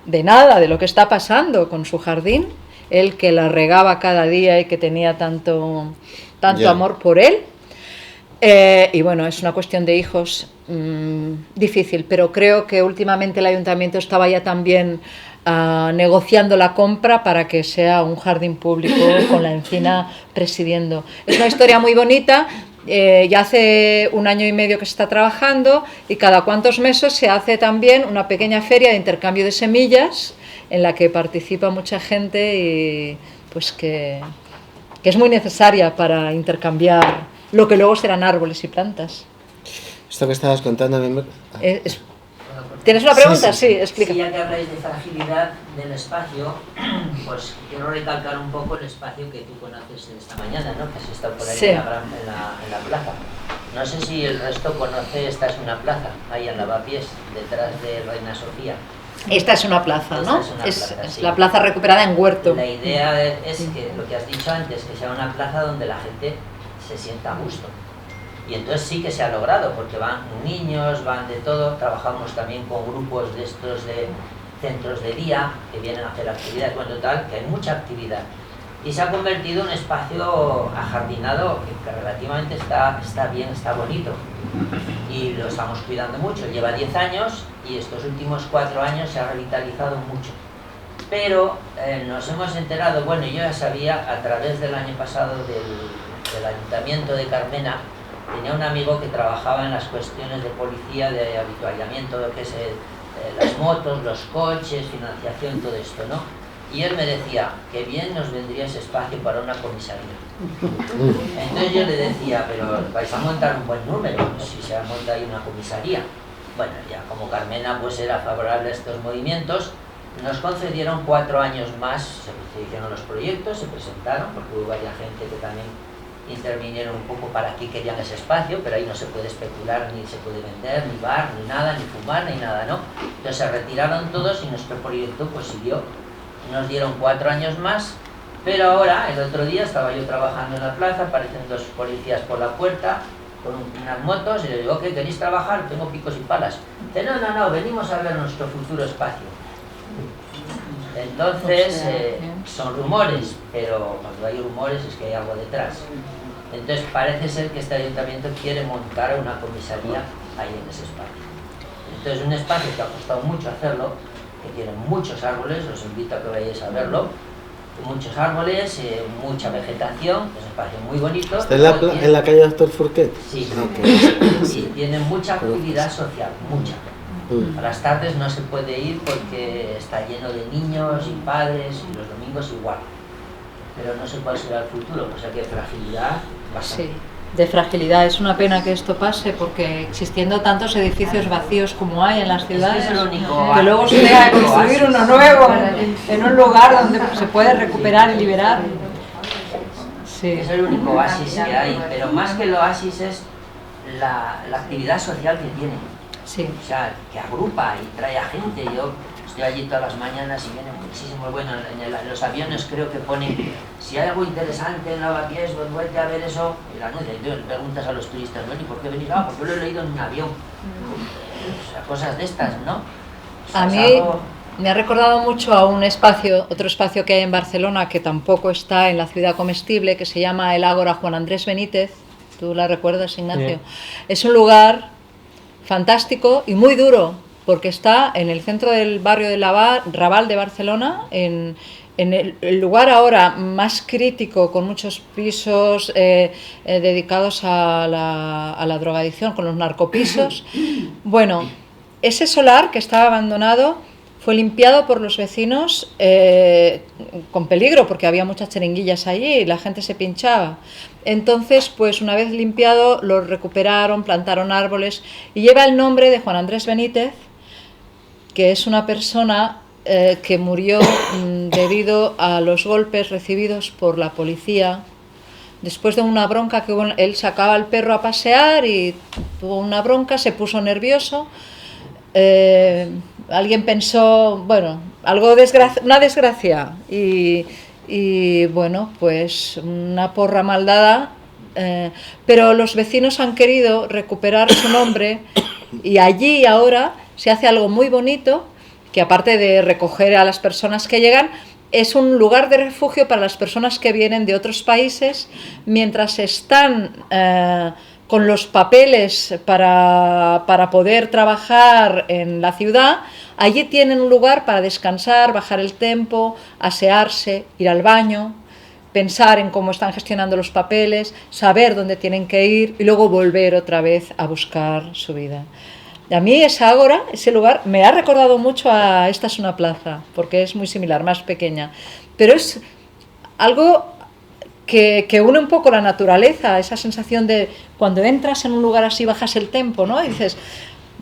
S2: de nada de lo que está pasando con su jardín, él que la regaba cada día y que tenía tanto amor por él. Y bueno, es una cuestión de hijos difícil, pero creo que últimamente el ayuntamiento estaba ya también negociando la compra para que sea un jardín público con la encina presidiendo. Es una historia muy bonita, ya hace 1 año y medio que se está trabajando, y cada cuantos meses se hace también una pequeña feria de intercambio de semillas en la que participa mucha gente, y pues que es muy necesaria para intercambiar lo que luego serán árboles y plantas.
S4: Esto que estabas contando a mí...
S2: ¿Tienes una pregunta? Sí, explica.
S5: Sí, ya que habláis de fragilidad del espacio, pues quiero recalcar un poco el espacio que tú conoces esta mañana, ¿no? Que has estado por ahí en la plaza. No sé si el resto conoce, esta es una plaza, ahí en Lavapiés, detrás de Reina Sofía.
S2: Esta es una plaza, ¿no?
S5: Es
S2: sí. La plaza recuperada en Huerto.
S5: La idea es que, lo que has dicho antes, que sea una plaza donde la gente se sienta a gusto. Y entonces sí que se ha logrado, porque van niños, van de todo. Trabajamos también con grupos de estos de centros de día que vienen a hacer actividades, bueno, total, que hay mucha actividad. Y se ha convertido en un espacio ajardinado que relativamente está bien, está bonito. Y lo estamos cuidando mucho. Lleva 10 años y estos últimos 4 años se ha revitalizado mucho. Pero nos hemos enterado, bueno, yo ya sabía a través del año pasado del Ayuntamiento de Carmena. Tenía un amigo que trabajaba en las cuestiones de policía, de habituallamiento, lo que es las motos, los coches, financiación, todo esto, ¿no? Y él me decía que bien nos vendría ese espacio para una comisaría. Entonces yo le decía, pero vais a montar un buen número, si se monta ahí una comisaría. bueno, ya como Carmena pues era favorable a estos movimientos, nos concedieron 4 años más, se hicieron los proyectos, se presentaron, porque hubo varias gente que también intervinieron un poco para qué querían ese espacio, pero ahí no se puede especular, ni se puede vender, ni bar, ni nada, ni fumar, ni nada, ¿no? Entonces se retiraron todos y nuestro proyecto pues siguió. Nos dieron 4 años más, pero ahora, el otro día, estaba yo trabajando en la plaza, aparecen 2 policías por la puerta, con unas motos, y le digo, ¿qué queréis trabajar? Tengo picos y palas. Dice, no, venimos a ver nuestro futuro espacio. Entonces, son rumores, pero cuando hay rumores es que hay algo detrás. Entonces parece ser que este ayuntamiento quiere montar una comisaría ahí en ese espacio. Entonces un espacio que ha costado mucho hacerlo, que tiene muchos árboles, os invito a que vayáis a verlo, muchos árboles, mucha vegetación, es un espacio muy bonito.
S4: ¿Está en la calle Doctor Fourquet?
S5: Sí,
S4: okay.
S5: Sí, tiene mucha actividad social, mucha. A las tardes no se puede ir porque está lleno de niños y padres, y los domingos igual. Pero no sé cuál será el futuro, o sea que fragilidad bastante.
S2: Sí, de fragilidad. Es una pena que esto pase porque existiendo tantos edificios vacíos como hay en las ciudades,
S5: Es el único
S2: que luego se tenga que construir uno nuevo en un lugar donde se puede recuperar y liberar. Sí.
S5: Es el único oasis que hay, pero más que el oasis es la actividad social que tiene.
S2: Sí.
S5: O sea, que agrupa y trae a gente. Yo estoy allí todas las mañanas y viene muchísimo. Bueno, en los aviones creo que ponen, si hay algo interesante en Lavapiés, pues vete a ver eso. Y la noche preguntas a los turistas, ¿no? ¿Y por qué venís? Ah, porque lo he leído en un avión. O sea, cosas de estas, ¿no? O sea,
S2: a mí me ha recordado mucho a un espacio, otro espacio que hay en Barcelona que tampoco está en la ciudad comestible, que se llama el Ágora Juan Andrés Benítez. ¿Tú la recuerdas, Ignacio? Sí. Es un lugar fantástico y muy duro, porque está en el centro del barrio de Raval de Barcelona, en el lugar ahora más crítico, con muchos pisos dedicados a la drogadicción, con los narcopisos. Bueno, ese solar que estaba abandonado fue limpiado por los vecinos con peligro, porque había muchas chiringuillas allí y la gente se pinchaba. Entonces, pues una vez limpiado, lo recuperaron, plantaron árboles y lleva el nombre de Juan Andrés Benítez, que es una persona que murió debido a los golpes recibidos por la policía. Después de una bronca que hubo, él sacaba al perro a pasear y tuvo una bronca, se puso nervioso. Alguien pensó, bueno, una desgracia y bueno, pues una porra mal dada, pero los vecinos han querido recuperar su nombre y allí ahora se hace algo muy bonito, que aparte de recoger a las personas que llegan, es un lugar de refugio para las personas que vienen de otros países mientras están con los papeles para poder trabajar en la ciudad. Allí tienen un lugar para descansar, bajar el tempo, asearse, ir al baño, pensar en cómo están gestionando los papeles, saber dónde tienen que ir y luego volver otra vez a buscar su vida. A mí esa ágora, ese lugar, me ha recordado mucho a Esta es una plaza, porque es muy similar, más pequeña. Pero es algo que une un poco la naturaleza, esa sensación de cuando entras en un lugar así bajas el tempo, ¿no? Y dices,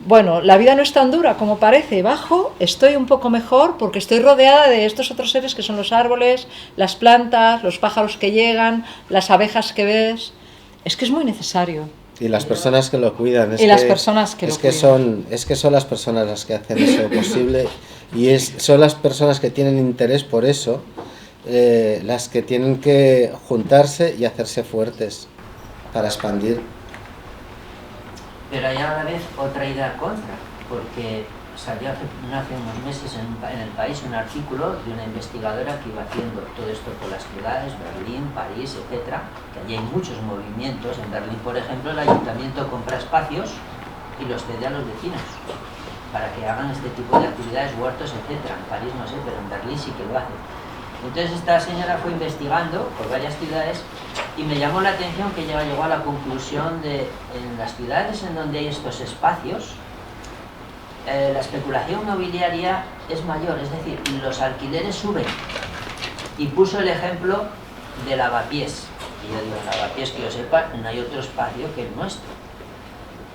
S2: bueno, la vida no es tan dura como parece, bajo, estoy un poco mejor porque estoy rodeada de estos otros seres que son los árboles, las plantas, los pájaros que llegan, las abejas que ves. Es que es muy necesario.
S4: Y las personas que lo cuidan.
S2: Es que
S4: son las personas las que hacen eso posible y son las personas que tienen interés por eso, las que tienen que juntarse y hacerse fuertes para expandir.
S5: Pero hay a la vez otra idea contra, porque salió hace unos meses en el País un artículo de una investigadora que iba haciendo todo esto por las ciudades, Berlín, París, etcétera, que allí hay muchos movimientos. En Berlín, por ejemplo, el ayuntamiento compra espacios y los cede a los vecinos para que hagan este tipo de actividades, huertos, etcétera. En París no sé, pero en Berlín sí que lo hacen. Entonces esta señora fue investigando por varias ciudades y me llamó la atención que ella llegó a la conclusión de en las ciudades en donde hay estos espacios, la especulación inmobiliaria es mayor, es decir, los alquileres suben. Y puso el ejemplo de Lavapiés. Y yo digo, en Lavapiés, que yo sepa, no hay otro espacio que el nuestro.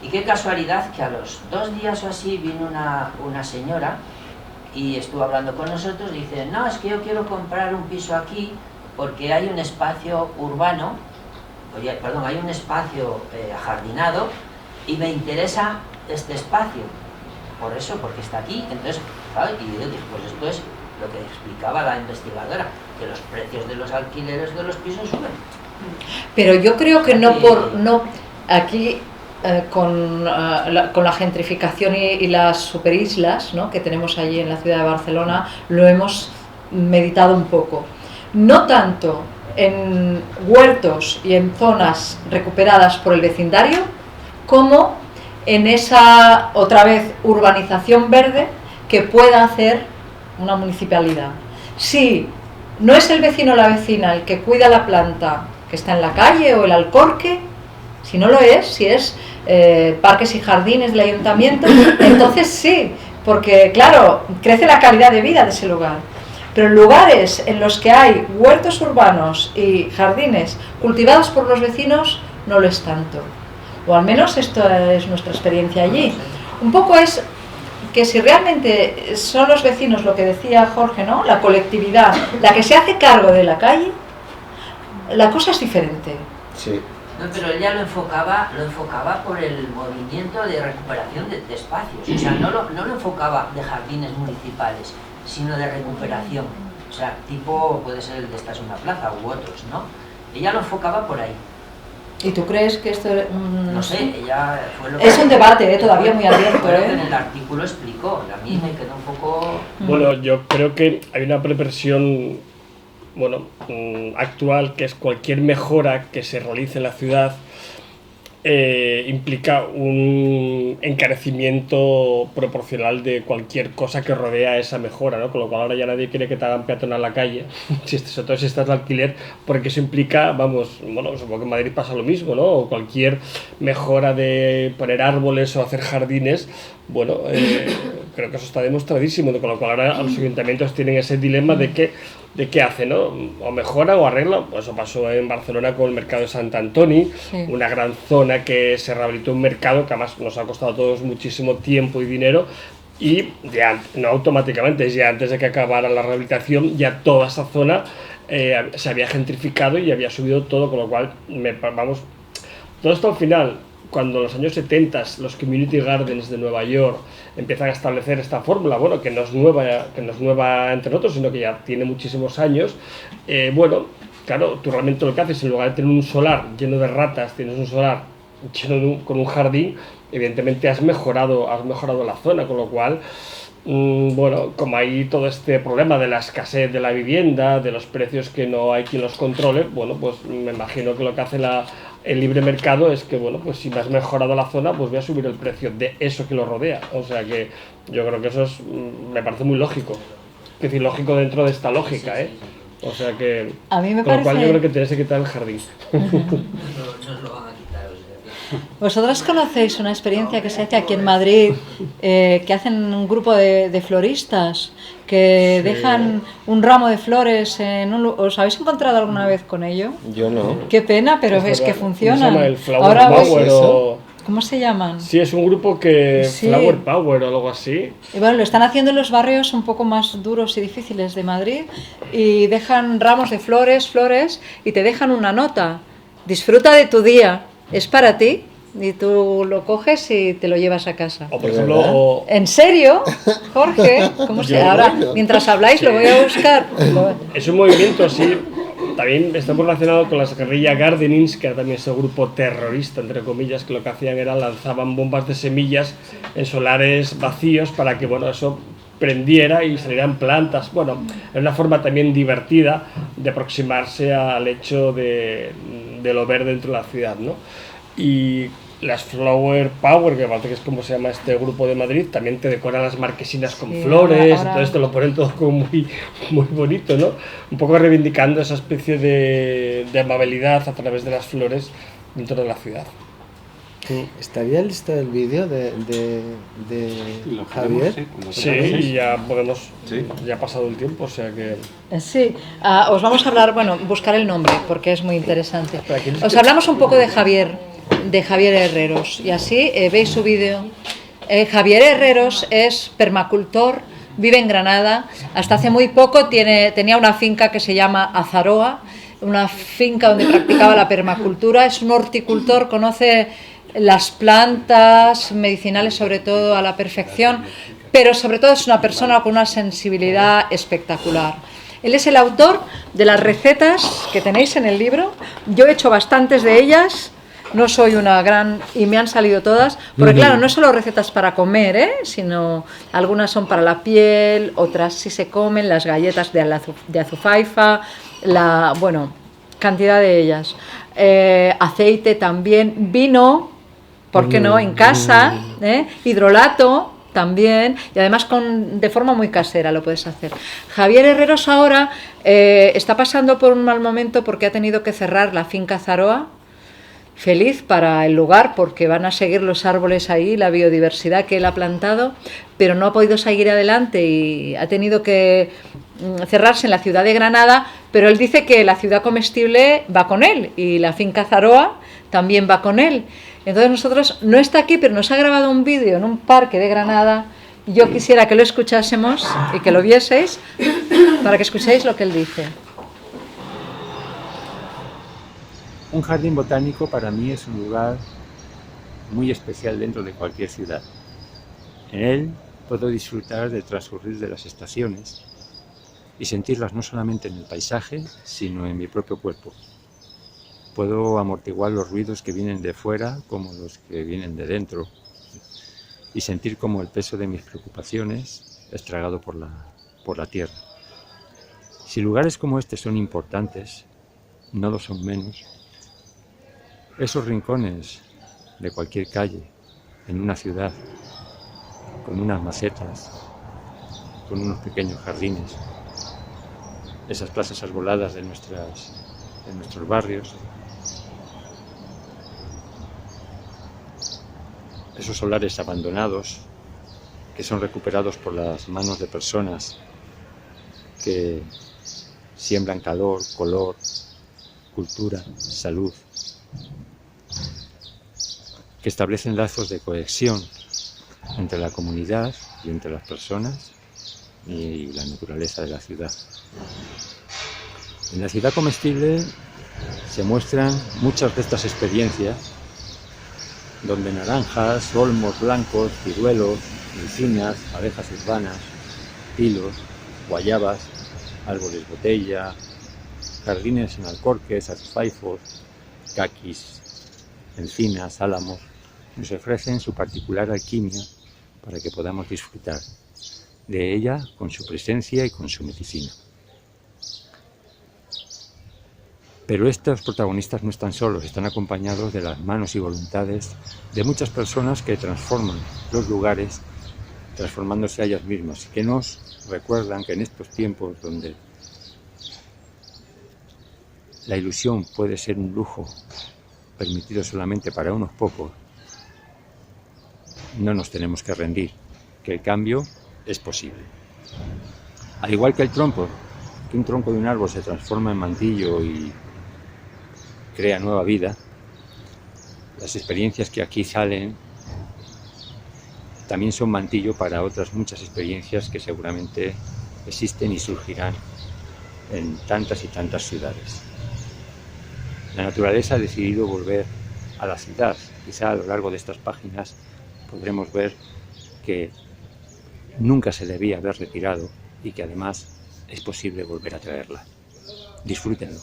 S5: Y qué casualidad que a los 2 días o así vino una señora y estuvo hablando con nosotros y dice, no, es que yo quiero comprar un piso aquí porque hay un espacio urbano, oye, perdón, hay un espacio ajardinado y me interesa este espacio. Por eso, porque está aquí. Entonces, ¿sabes? Y yo dije, pues esto es lo que explicaba la investigadora, que los precios de los alquileres de los pisos suben.
S2: Pero yo creo que aquí con la gentrificación y las superislas, ¿no?, que tenemos allí en la ciudad de Barcelona, lo hemos meditado un poco. No tanto en huertos y en zonas recuperadas por el vecindario, como en esa, otra vez, urbanización verde que pueda hacer una municipalidad. Si no es el vecino o la vecina el que cuida la planta que está en la calle o el alcorque, si no lo es, si es parques y jardines del ayuntamiento, entonces sí, porque claro, crece la calidad de vida de ese lugar. Pero en lugares en los que hay huertos urbanos y jardines cultivados por los vecinos, no lo es tanto. O al menos esto es nuestra experiencia allí. Un poco es que si realmente son los vecinos, lo que decía Jorge, ¿no?, la colectividad, la que se hace cargo de la calle, la cosa es diferente.
S4: Sí.
S5: No, pero ella lo enfocaba por el movimiento de recuperación de espacios. O sea, no lo enfocaba de jardines municipales, sino de recuperación. O sea, tipo, puede ser el de Esta es una plaza u otros, ¿no? Ella lo enfocaba por ahí.
S2: ¿Y tú crees que esto...?
S5: No sé, ella fue lo que...
S2: Es un debate, todavía muy abierto,
S5: Fue lo que en el artículo explicó. A mí me quedó un poco...
S3: Bueno, yo creo que hay una perversión, bueno, actual, que es cualquier mejora que se realice en la ciudad implica un encarecimiento proporcional de cualquier cosa que rodea esa mejora, ¿no? Con lo cual ahora ya nadie quiere que te hagan peatonal la calle, sobre todo si estás de alquiler, porque eso implica, vamos, bueno, supongo que en Madrid pasa lo mismo, ¿no? O cualquier mejora de poner árboles o hacer jardines, bueno, creo que eso está demostradísimo, con lo cual ahora los ayuntamientos tienen ese dilema de qué hace, ¿no? O mejora o arregla. Pues eso pasó en Barcelona con el mercado de Sant Antoni, sí, una gran zona que se rehabilitó, un mercado que además nos ha costado a todos muchísimo tiempo y dinero, y ya, no automáticamente, ya antes de que acabara la rehabilitación, ya toda esa zona se había gentrificado y había subido todo, con lo cual, vamos, todo esto al final, cuando en los años 70 los community gardens de Nueva York empiezan a establecer esta fórmula, bueno, que no es nueva entre nosotros, sino que ya tiene muchísimos años, bueno, claro, tú realmente lo que haces, en lugar de tener un solar lleno de ratas, tienes un solar lleno con un jardín, evidentemente has mejorado la zona, con lo cual, bueno, como hay todo este problema de la escasez de la vivienda, de los precios que no hay quien los controle, bueno, pues me imagino que lo que hace el libre mercado es que, bueno, pues si me has mejorado la zona, pues voy a subir el precio de eso que lo rodea. O sea que yo creo que eso me parece muy lógico. Es decir, lógico dentro de esta lógica, ¿eh? O sea que...
S2: A mí me
S3: con
S2: parece...
S3: lo cual yo creo que tienes que quitar el jardín.
S5: No nos lo van a quitar, o sea que...
S2: ¿Vosotras conocéis una experiencia que se hace aquí en Madrid, que hacen un grupo de floristas que sí, dejan un ramo de flores en un lugar? ¿Os habéis encontrado alguna vez con ello?
S4: Yo no.
S2: Qué pena, pero es que funcionan.
S3: ¿Cómo se llama? ¿El Flower
S2: Ahora
S3: Power o...?
S2: ¿Cómo se llaman?
S3: Sí, es un grupo que...
S2: Sí.
S3: Flower Power o algo así.
S2: Y bueno, lo están haciendo en los barrios un poco más duros y difíciles de Madrid, y dejan ramos de flores, y te dejan una nota. Disfruta de tu día, es para ti. Y tú lo coges y te lo llevas a casa.
S3: O por ejemplo...
S2: ¿En serio, Jorge? ¿Cómo se llama? Ahora, mientras habláis, lo voy a buscar.
S3: Es un movimiento, sí. También está muy relacionado con las guerrilla gardenings, que era también ese grupo terrorista, entre comillas, que lo que hacían era lanzaban bombas de semillas en solares vacíos para que, bueno, eso prendiera y salieran plantas. Bueno, es una forma también divertida de aproximarse al hecho de lo verde dentro de la ciudad, ¿no? Y las Flower Power, que parece que es como se llama este grupo de Madrid, también te decoran las marquesinas con flores, entonces te lo ponen todo como muy, muy bonito, ¿no? Un poco reivindicando esa especie de amabilidad a través de las flores dentro de la ciudad.
S4: ¿Estaría listo el vídeo de Javier?
S3: Sí, y ya podemos, ya ha pasado el tiempo, o sea que...
S2: Sí, os vamos a hablar, bueno, buscar el nombre, porque es muy interesante. Os hablamos un poco de Javier. de Javier Herreros. Y así veis su vídeo. Javier Herreros es permacultor, vive en Granada. Hasta hace muy poco tenía una finca que se llama Azaroa, una finca donde practicaba la permacultura. Es un horticultor, conoce las plantas medicinales sobre todo a la perfección, pero sobre todo es una persona con una sensibilidad espectacular. Él es el autor de las recetas que tenéis en el libro. Yo he hecho bastantes de ellas, no soy una gran... y me han salido todas, porque claro, no solo recetas para comer, sino algunas son para la piel, otras sí se comen, las galletas de azufaifa, bueno, cantidad de ellas. Aceite también, vino, ¿por qué no? En casa, hidrolato también, y además de forma muy casera lo puedes hacer. Javier Herreros ahora está pasando por un mal momento porque ha tenido que cerrar la finca Azaroa. Feliz para el lugar porque van a seguir los árboles ahí, la biodiversidad que él ha plantado, pero no ha podido seguir adelante y ha tenido que cerrarse en la ciudad de Granada, pero él dice que la ciudad comestible va con él y la finca Azaroa también va con él. Entonces nosotros, no está aquí, pero nos ha grabado un vídeo en un parque de Granada. Yo quisiera que lo escuchásemos y que lo vieseis para que escuchéis lo que él dice.
S6: Un jardín botánico para mí es un lugar muy especial dentro de cualquier ciudad. En él puedo disfrutar del transcurrir de las estaciones y sentirlas no solamente en el paisaje, sino en mi propio cuerpo. Puedo amortiguar los ruidos que vienen de fuera como los que vienen de dentro y sentir como el peso de mis preocupaciones es tragado por la tierra. Si lugares como este son importantes, no lo son menos. Esos rincones de cualquier calle, en una ciudad, con unas macetas, con unos pequeños jardines, esas plazas arboladas de nuestros barrios, esos solares abandonados que son recuperados por las manos de personas que siembran calor, color, cultura, salud, que establecen lazos de cohesión entre la comunidad y entre las personas y la naturaleza de la ciudad. En la ciudad comestible se muestran muchas de estas experiencias donde naranjas, olmos blancos, ciruelos, encinas, abejas urbanas, tilos, guayabas, árboles botella, jardines en alcorques, azufaifos, caquis, encinas, álamos, nos ofrecen su particular alquimia para que podamos disfrutar de ella con su presencia y con su medicina. Pero estos protagonistas no están solos, están acompañados de las manos y voluntades de muchas personas que transforman los lugares, transformándose a ellas mismas, y que nos recuerdan que en estos tiempos donde la ilusión puede ser un lujo permitido solamente para unos pocos, no nos tenemos que rendir, que el cambio es posible. Al igual que que un tronco de un árbol se transforma en mantillo y crea nueva vida, las experiencias que aquí salen también son mantillo para otras muchas experiencias que seguramente existen y surgirán en tantas y tantas ciudades. La naturaleza ha decidido volver a la ciudad. Quizá a lo largo de estas páginas podremos ver que nunca se debía haber retirado y que además es posible volver a traerla. Disfrútenlo.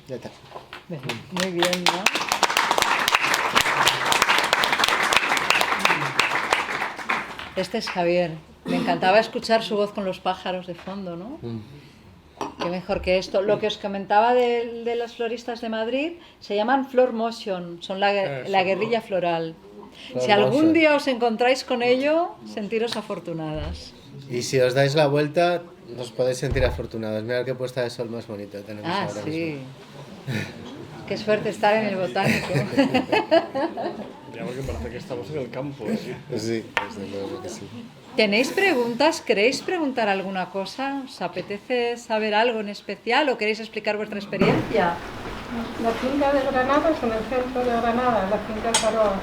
S4: Ya está.
S2: Muy bien, ¿no? Este es Javier. Me encantaba escuchar su voz con los pájaros de fondo, ¿no? Qué mejor que esto. Lo que os comentaba de los floristas de Madrid se llaman Flor Motion, son la guerrilla floral. Si algún día os encontráis con ello, sentiros afortunadas.
S4: Y si os dais la vuelta, os podéis sentir afortunados. Mirad qué puesta de sol más bonita tenemos ahora
S2: sí.
S4: mismo.
S2: Qué suerte estar en el botánico.
S3: Ya porque parece que estamos en el campo. ¿Sí?
S4: Sí, desde luego que sí.
S2: ¿Tenéis preguntas? ¿Queréis preguntar alguna cosa? ¿Os apetece saber algo en especial o queréis explicar vuestra experiencia?
S7: La finca de Granada es en el centro de Granada, la finca Azaroa.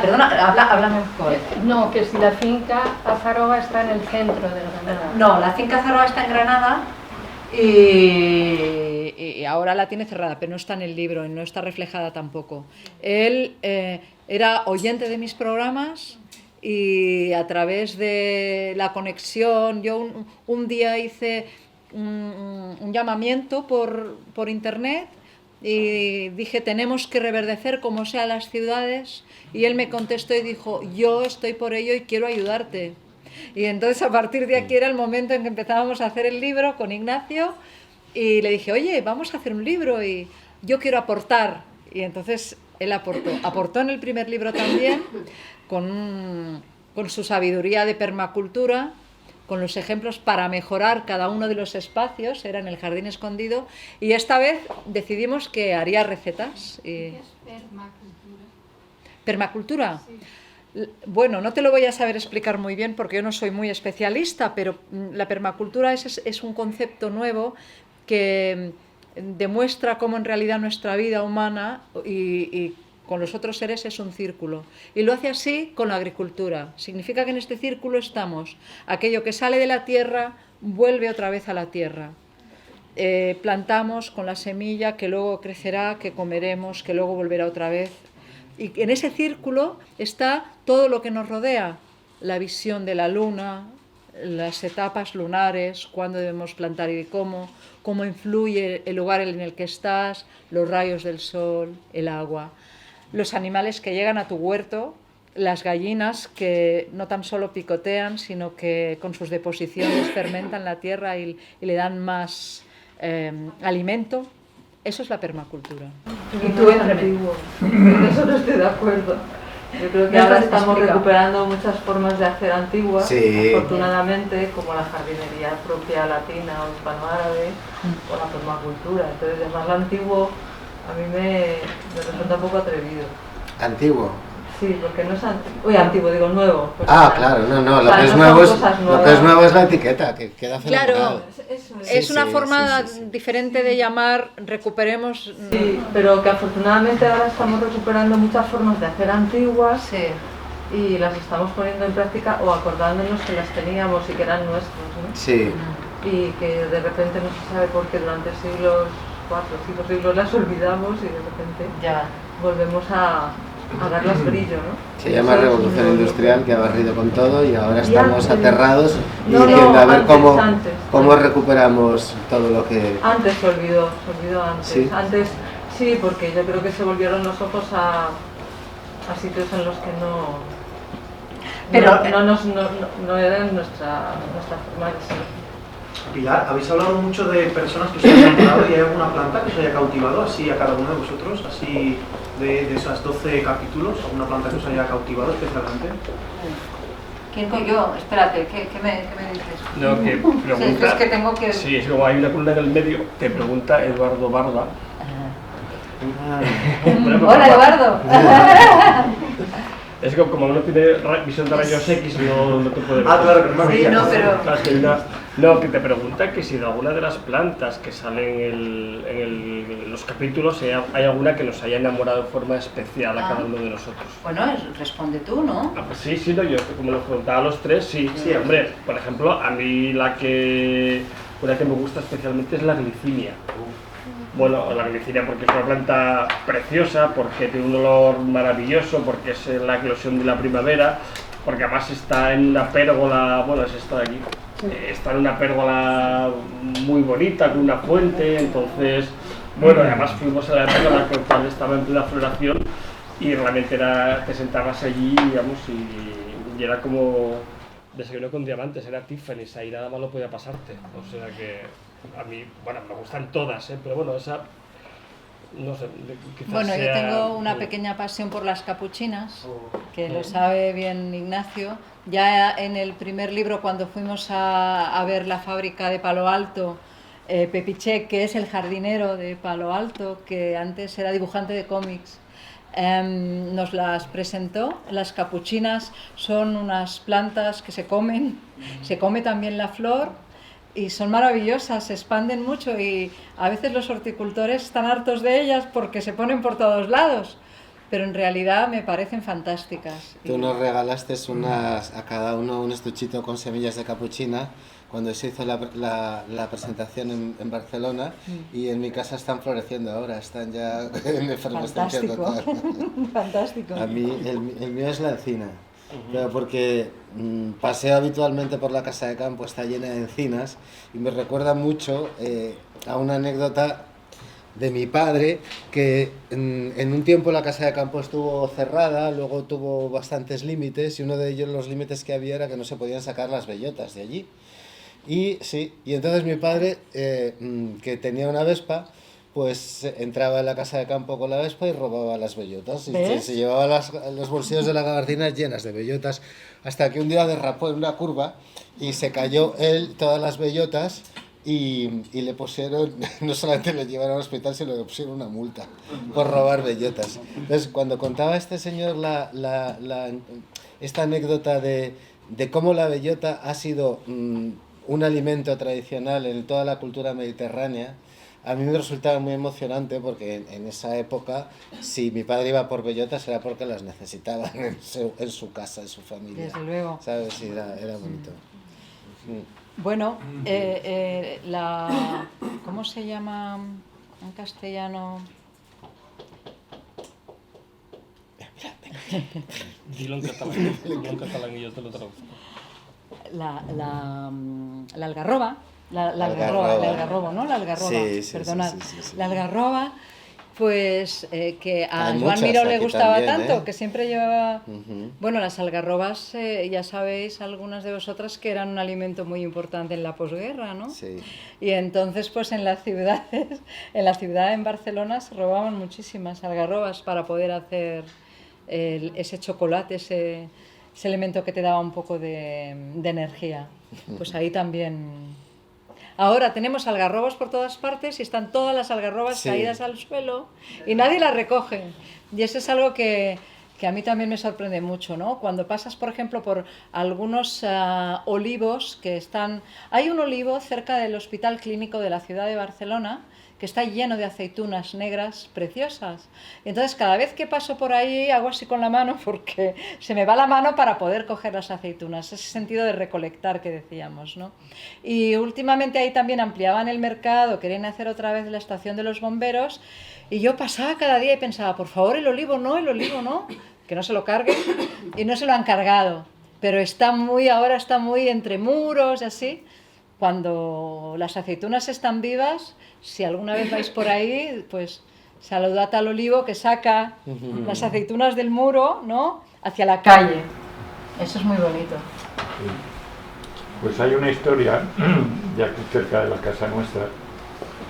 S2: Perdona, háblame mejor.
S7: No, que si la finca Azaroa está en el centro de Granada.
S2: No, la finca Azaroa está en Granada y ahora la tiene cerrada, pero no está en el libro y no está reflejada tampoco. Él era oyente de mis programas y a través de la conexión, yo un día hice un llamamiento por internet y dije, tenemos que reverdecer como sea las ciudades, y él me contestó y dijo, yo estoy por ello y quiero ayudarte. Y entonces a partir de aquí era el momento en que empezábamos a hacer el libro con Ignacio y le dije, oye, vamos a hacer un libro y yo quiero aportar. Y entonces él aportó en el primer libro también con su sabiduría de permacultura, con los ejemplos para mejorar cada uno de los espacios, era en el jardín escondido, y esta vez decidimos que haría recetas.
S7: ¿Qué es permacultura?
S2: ¿Permacultura?
S7: Sí.
S2: Bueno, no te lo voy a saber explicar muy bien porque yo no soy muy especialista, pero la permacultura es un concepto nuevo que demuestra cómo en realidad nuestra vida humana y con los otros seres es un círculo. Y lo hace así con la agricultura. Significa que en este círculo estamos. Aquello que sale de la tierra vuelve otra vez a la tierra. Plantamos con la semilla que luego crecerá, que comeremos, que luego volverá otra vez. Y en ese círculo está todo lo que nos rodea. La visión de la luna, las etapas lunares, cuándo debemos plantar y cómo influye el lugar en el que estás, los rayos del sol, el agua. Los animales que llegan a tu huerto, las gallinas que no tan solo picotean, sino que con sus deposiciones fermentan la tierra y le dan más alimento. Eso es la permacultura.
S8: Y tú en antiguo. En eso no estoy de acuerdo. Yo creo que ahora estamos recuperando muchas formas de hacer antiguas,
S4: sí,
S8: afortunadamente, como la jardinería propia latina o hispanoárabe, o la permacultura. Entonces, llamarlo antiguo a mí me resulta un poco atrevido.
S4: ¿Antiguo?
S8: Sí, porque no es antiguo. Oye, antiguo, digo nuevo. Pues
S4: Claro, no, lo que es nuevo es la etiqueta, que queda fenomenal.
S2: Claro, es una forma
S4: sí.
S2: diferente de llamar, recuperemos...
S8: Sí, pero que afortunadamente ahora estamos recuperando muchas formas de hacer antiguas.
S2: Sí.
S8: Y las estamos poniendo en práctica o acordándonos que las teníamos y que eran nuestras, ¿no?
S4: Sí.
S8: Y que de repente no se sabe por qué durante siglos, 4 o 5 siglos las olvidamos y de repente volvemos a darles brillo, ¿no?
S4: Se llama revolución industrial, que ha barrido con todo y ahora
S8: Y
S4: estamos
S8: antes.
S4: aterrados y
S8: No,
S4: diciendo a ver
S8: antes.
S4: cómo recuperamos todo lo que...
S8: Antes se olvidó antes.
S4: ¿Sí?
S8: Antes sí, porque yo creo que se volvieron los ojos a sitios en los que no eran nuestra forma de ser.
S9: Pilar, habéis hablado mucho de personas que os han enamorado y hay alguna planta que os haya cautivado así a cada uno de vosotros, así de esas 12 capítulos, alguna planta que os haya cautivado especialmente.
S2: ¿Quién con yo? Espérate, ¿qué me dices?
S3: No, que pregunta...
S2: Es que tengo que...
S3: Sí, es como hay una columna en el medio, te pregunta Eduardo Barda.
S2: Hola, Eduardo.
S3: Es que como uno tiene visión de rayos X, no te puede ver.
S9: Claro, que no me
S2: Sí, no, pero...
S3: Claro, es que hay no, que te pregunta que si de alguna de las plantas que salen en los capítulos hay alguna que nos haya enamorado de forma especial a cada uno de nosotros.
S2: Bueno, responde tú, ¿no?
S3: Pues sí, no, yo como los preguntaba a los tres, sí. Hombre, por ejemplo, a mí una que me gusta especialmente es la glicinia. Bueno, la glicinia porque es una planta preciosa, porque tiene un olor maravilloso, porque es la eclosión de la primavera, porque además está en una pérgola, bueno, es esta de aquí, está en una pérgola muy bonita, con una fuente, entonces, bueno, además fuimos a la pérgola cuando estaba en plena floración y realmente te sentabas allí, digamos, y era como desayuno con diamantes, era Tiffany's, ahí nada más lo podía pasarte, o sea que a mí, bueno, me gustan todas, pero bueno, esa, no sé, quizás
S2: bueno,
S3: sea...
S2: yo tengo una pequeña pasión por las capuchinas, que lo sabe bien Ignacio. Ya en el primer libro, cuando fuimos a ver la fábrica de Palo Alto, Pepiche, que es el jardinero de Palo Alto, que antes era dibujante de cómics, nos las presentó. Las capuchinas son unas plantas que se comen, se come también la flor y son maravillosas, se expanden mucho y a veces los horticultores están hartos de ellas porque se ponen por todos lados, pero en realidad me parecen fantásticas.
S4: Tú nos regalaste a cada uno un estuchito con semillas de capuchina cuando se hizo la presentación en Barcelona, y en mi casa están floreciendo ahora, están ya en efervescencia total.
S2: Fantástico.
S4: A mí el mío es la encina, pero porque paseo habitualmente por la casa de campo, está llena de encinas y me recuerda mucho a una anécdota de mi padre, que en un tiempo la casa de campo estuvo cerrada, luego tuvo bastantes límites y uno de ellos, los límites que había, era que no se podían sacar las bellotas de allí. Y entonces mi padre, que tenía una Vespa, pues entraba en la casa de campo con la Vespa y robaba las bellotas. Y se llevaba los bolsillos de las gabardinas llenas de bellotas, hasta que un día derrapó en una curva y se cayó él todas las bellotas y le pusieron, no solamente le llevaron al hospital, sino le pusieron una multa por robar bellotas. Entonces, cuando contaba este señor esta anécdota de cómo la bellota ha sido un alimento tradicional en toda la cultura mediterránea, a mí me resultaba muy emocionante, porque en esa época, si mi padre iba por bellotas era porque las necesitaban en su casa, en su familia.
S2: Desde luego.
S4: ¿Sabes? Sí, era bonito.
S2: Bueno, ¿cómo se llama en castellano?
S3: Dilo en catalán y yo te lo traduzco.
S2: La algarroba. La algarroba, ¿no? La algarroba, perdonad. Sí. La algarroba, pues que a Joan Miró le gustaba también, tanto, que siempre llevaba... Bueno, las algarrobas, ya sabéis, algunas de vosotras, que eran un alimento muy importante en la posguerra, ¿no?
S4: Sí.
S2: Y entonces, pues en la ciudad en Barcelona se robaban muchísimas algarrobas para poder hacer ese chocolate, ese elemento que te daba un poco de energía. Pues ahí también... Ahora tenemos algarrobas por todas partes y están todas las algarrobas caídas al suelo y nadie las recoge. Y eso es algo que a mí también me sorprende mucho, ¿no? Cuando pasas, por ejemplo, por algunos olivos que están... Hay un olivo cerca del Hospital Clínico de la ciudad de Barcelona que está lleno de aceitunas negras preciosas. Y entonces cada vez que paso por ahí hago así con la mano porque se me va la mano para poder coger las aceitunas, ese sentido de recolectar que decíamos, ¿no? Y últimamente ahí también ampliaban el mercado, querían hacer otra vez la estación de los bomberos, y yo pasaba cada día y pensaba, por favor, el olivo no, que no se lo carguen, y no se lo han cargado, pero ahora está muy entre muros y así. Cuando las aceitunas están vivas, si alguna vez vais por ahí, pues saludad al olivo que saca las aceitunas del muro, ¿no?, hacia la calle. Eso es muy bonito.
S6: Sí. Pues hay una historia, ya aquí cerca de la casa nuestra,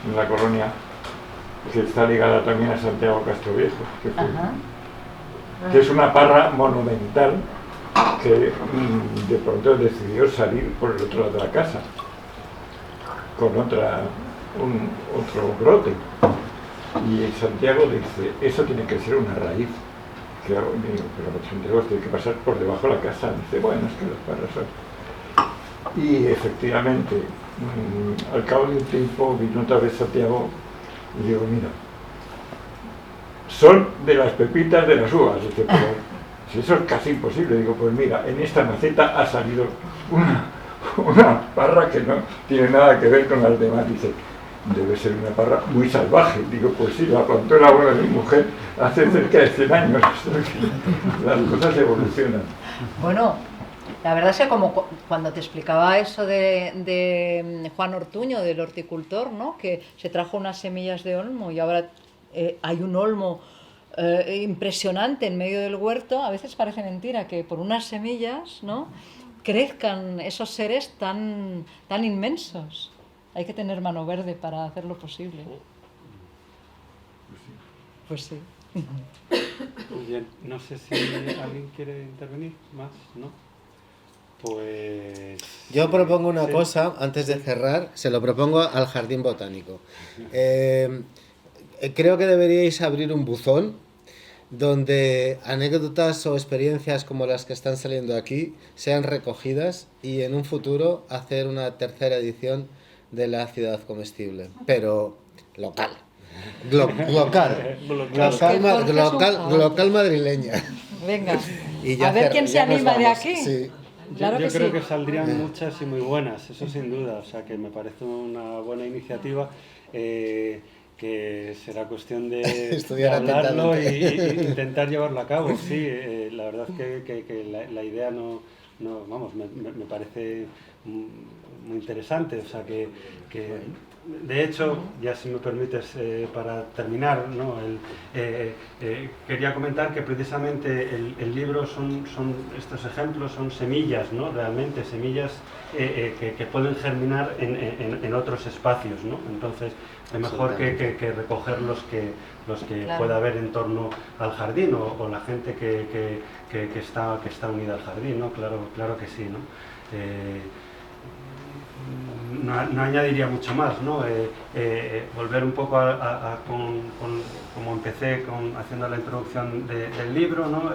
S6: en la colonia, que está ligada también a Santiago Castroviejo, que es una parra monumental que de pronto decidió salir por el otro lado de la casa con otro brote, y Santiago dice, eso tiene que ser una raíz. ¿Qué hago? Digo, pero Santiago tiene que pasar por debajo de la casa. Dice, bueno, es que las parras son... Y efectivamente, al cabo de un tiempo vino otra vez Santiago y digo, mira, son de las pepitas de las uvas. Dice, pero si eso es casi imposible. Digo, pues mira, en esta maceta ha salido una parra que no tiene nada que ver con las demás. Dice, debe ser una parra muy salvaje. Digo, pues sí, la plantó la abuela de mi mujer hace cerca de 100 años. Las cosas evolucionan.
S2: Bueno, la verdad es que como cuando te explicaba eso de Juan Ortuño, del horticultor, ¿no?, que se trajo unas semillas de olmo y ahora hay un olmo impresionante en medio del huerto, a veces parece mentira que por unas semillas, ¿no?, crezcan esos seres tan inmensos. Hay que tener mano verde para hacerlo posible. Pues sí.
S1: Muy bien, no sé si alguien quiere intervenir más, ¿no? Pues...
S4: Yo propongo una cosa, antes de cerrar, se lo propongo al Jardín Botánico. Creo que deberíais abrir un buzón donde anécdotas o experiencias como las que están saliendo aquí sean recogidas y en un futuro hacer una tercera edición de La Ciudad Comestible, pero local. Local madrileña.
S2: Venga,
S4: Y ya
S2: a ver quién se anima de
S4: vamos.
S2: aquí.
S4: Sí.
S2: Claro
S1: yo
S2: que
S1: creo
S2: sí.
S1: que saldrían muchas y muy buenas, eso sin duda, o sea que me parece una buena iniciativa, que será cuestión de
S4: Estudiar
S1: hablarlo y
S4: atentamente.
S1: intentar llevarlo a cabo. Sí, la verdad que la idea vamos, me parece muy interesante, o sea que de hecho, ya si me permites, para terminar, ¿no? Quería comentar que precisamente el libro son estos ejemplos, son semillas, ¿no? Realmente semillas que pueden germinar en otros espacios, ¿no? Entonces, es mejor que recoger los que claro, pueda haber en torno al jardín o la gente que está unida al jardín, ¿no? Claro que sí, ¿no? No añadiría mucho más, ¿no? Volver un poco como empecé haciendo la introducción del libro, ¿no?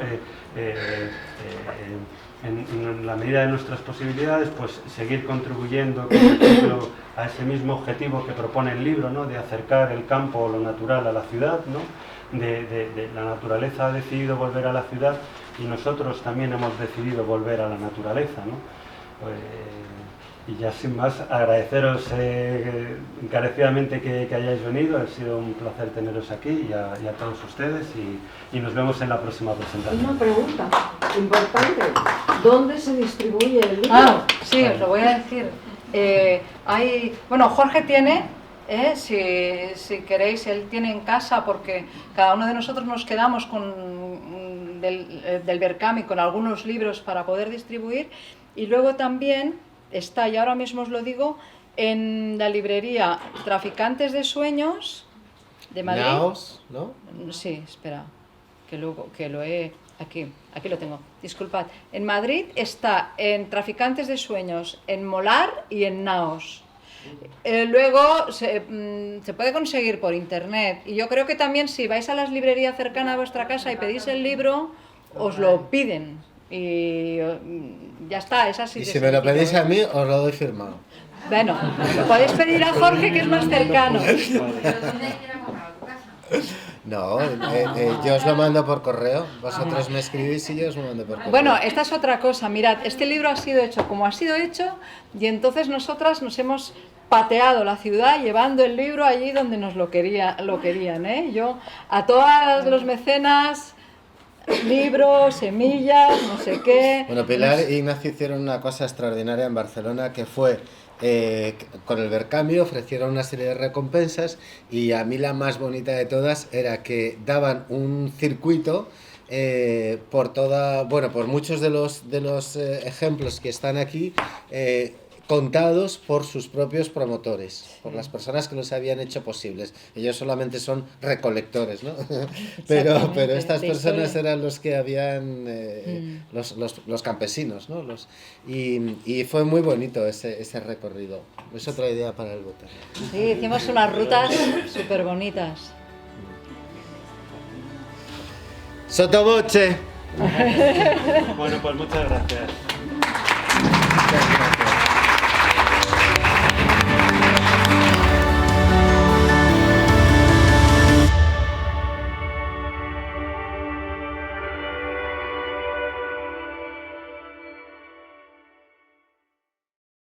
S1: En la medida de nuestras posibilidades, pues seguir contribuyendo, por ejemplo, a ese mismo objetivo que propone el libro, ¿no? De acercar el campo o lo natural a la ciudad, ¿no? La naturaleza ha decidido volver a la ciudad y nosotros también hemos decidido volver a la naturaleza, ¿no? Y ya sin más, agradeceros encarecidamente que hayáis venido, ha sido un placer teneros aquí y a todos ustedes y nos vemos en la próxima presentación.
S8: Una pregunta importante, ¿dónde se distribuye el libro?
S2: Sí, os lo voy a decir. Bueno, Jorge tiene, si queréis, él tiene en casa, porque cada uno de nosotros nos quedamos con del Berkami con algunos libros para poder distribuir, y luego también está, y ahora mismo os lo digo, en la librería Traficantes de Sueños de Madrid.
S4: Naos, ¿no?
S2: Sí, espera, que lo he... Aquí lo tengo, disculpad. En Madrid está en Traficantes de Sueños, en Molar y en Naos. Luego se puede conseguir por internet, y yo creo que también si vais a las librerías cercanas a vuestra casa y pedís el libro, os lo piden. Y ya está, es así.
S4: Y si me lo pedís a mí, os lo doy firmado.
S2: Bueno, lo podéis pedir a Jorge, que es más cercano.
S4: No, yo os lo mando por correo. Vosotros me escribís y yo os lo mando por correo.
S2: Bueno, esta es otra cosa. Mirad, este libro ha sido hecho como ha sido hecho, y entonces nosotras nos hemos pateado la ciudad llevando el libro allí donde nos lo querían, ¿eh? Yo, a todos los mecenas, libros, semillas, no sé qué.
S4: Bueno, Pilar e Ignacio hicieron una cosa extraordinaria en Barcelona, que fue con el Berkami ofrecieron una serie de recompensas, y a mí la más bonita de todas era que daban un circuito por muchos de los ejemplos que están aquí, contados por sus propios promotores, por las personas que los habían hecho posibles. Ellos solamente son recolectores, ¿no? pero estas personas eran los que habían, los campesinos, ¿no? Y fue muy bonito ese recorrido. Es otra idea para el botánico.
S2: Sí, hicimos unas rutas súper bonitas.
S4: Sotoboche.
S1: Bueno, pues muchas gracias.
S4: Muchas gracias.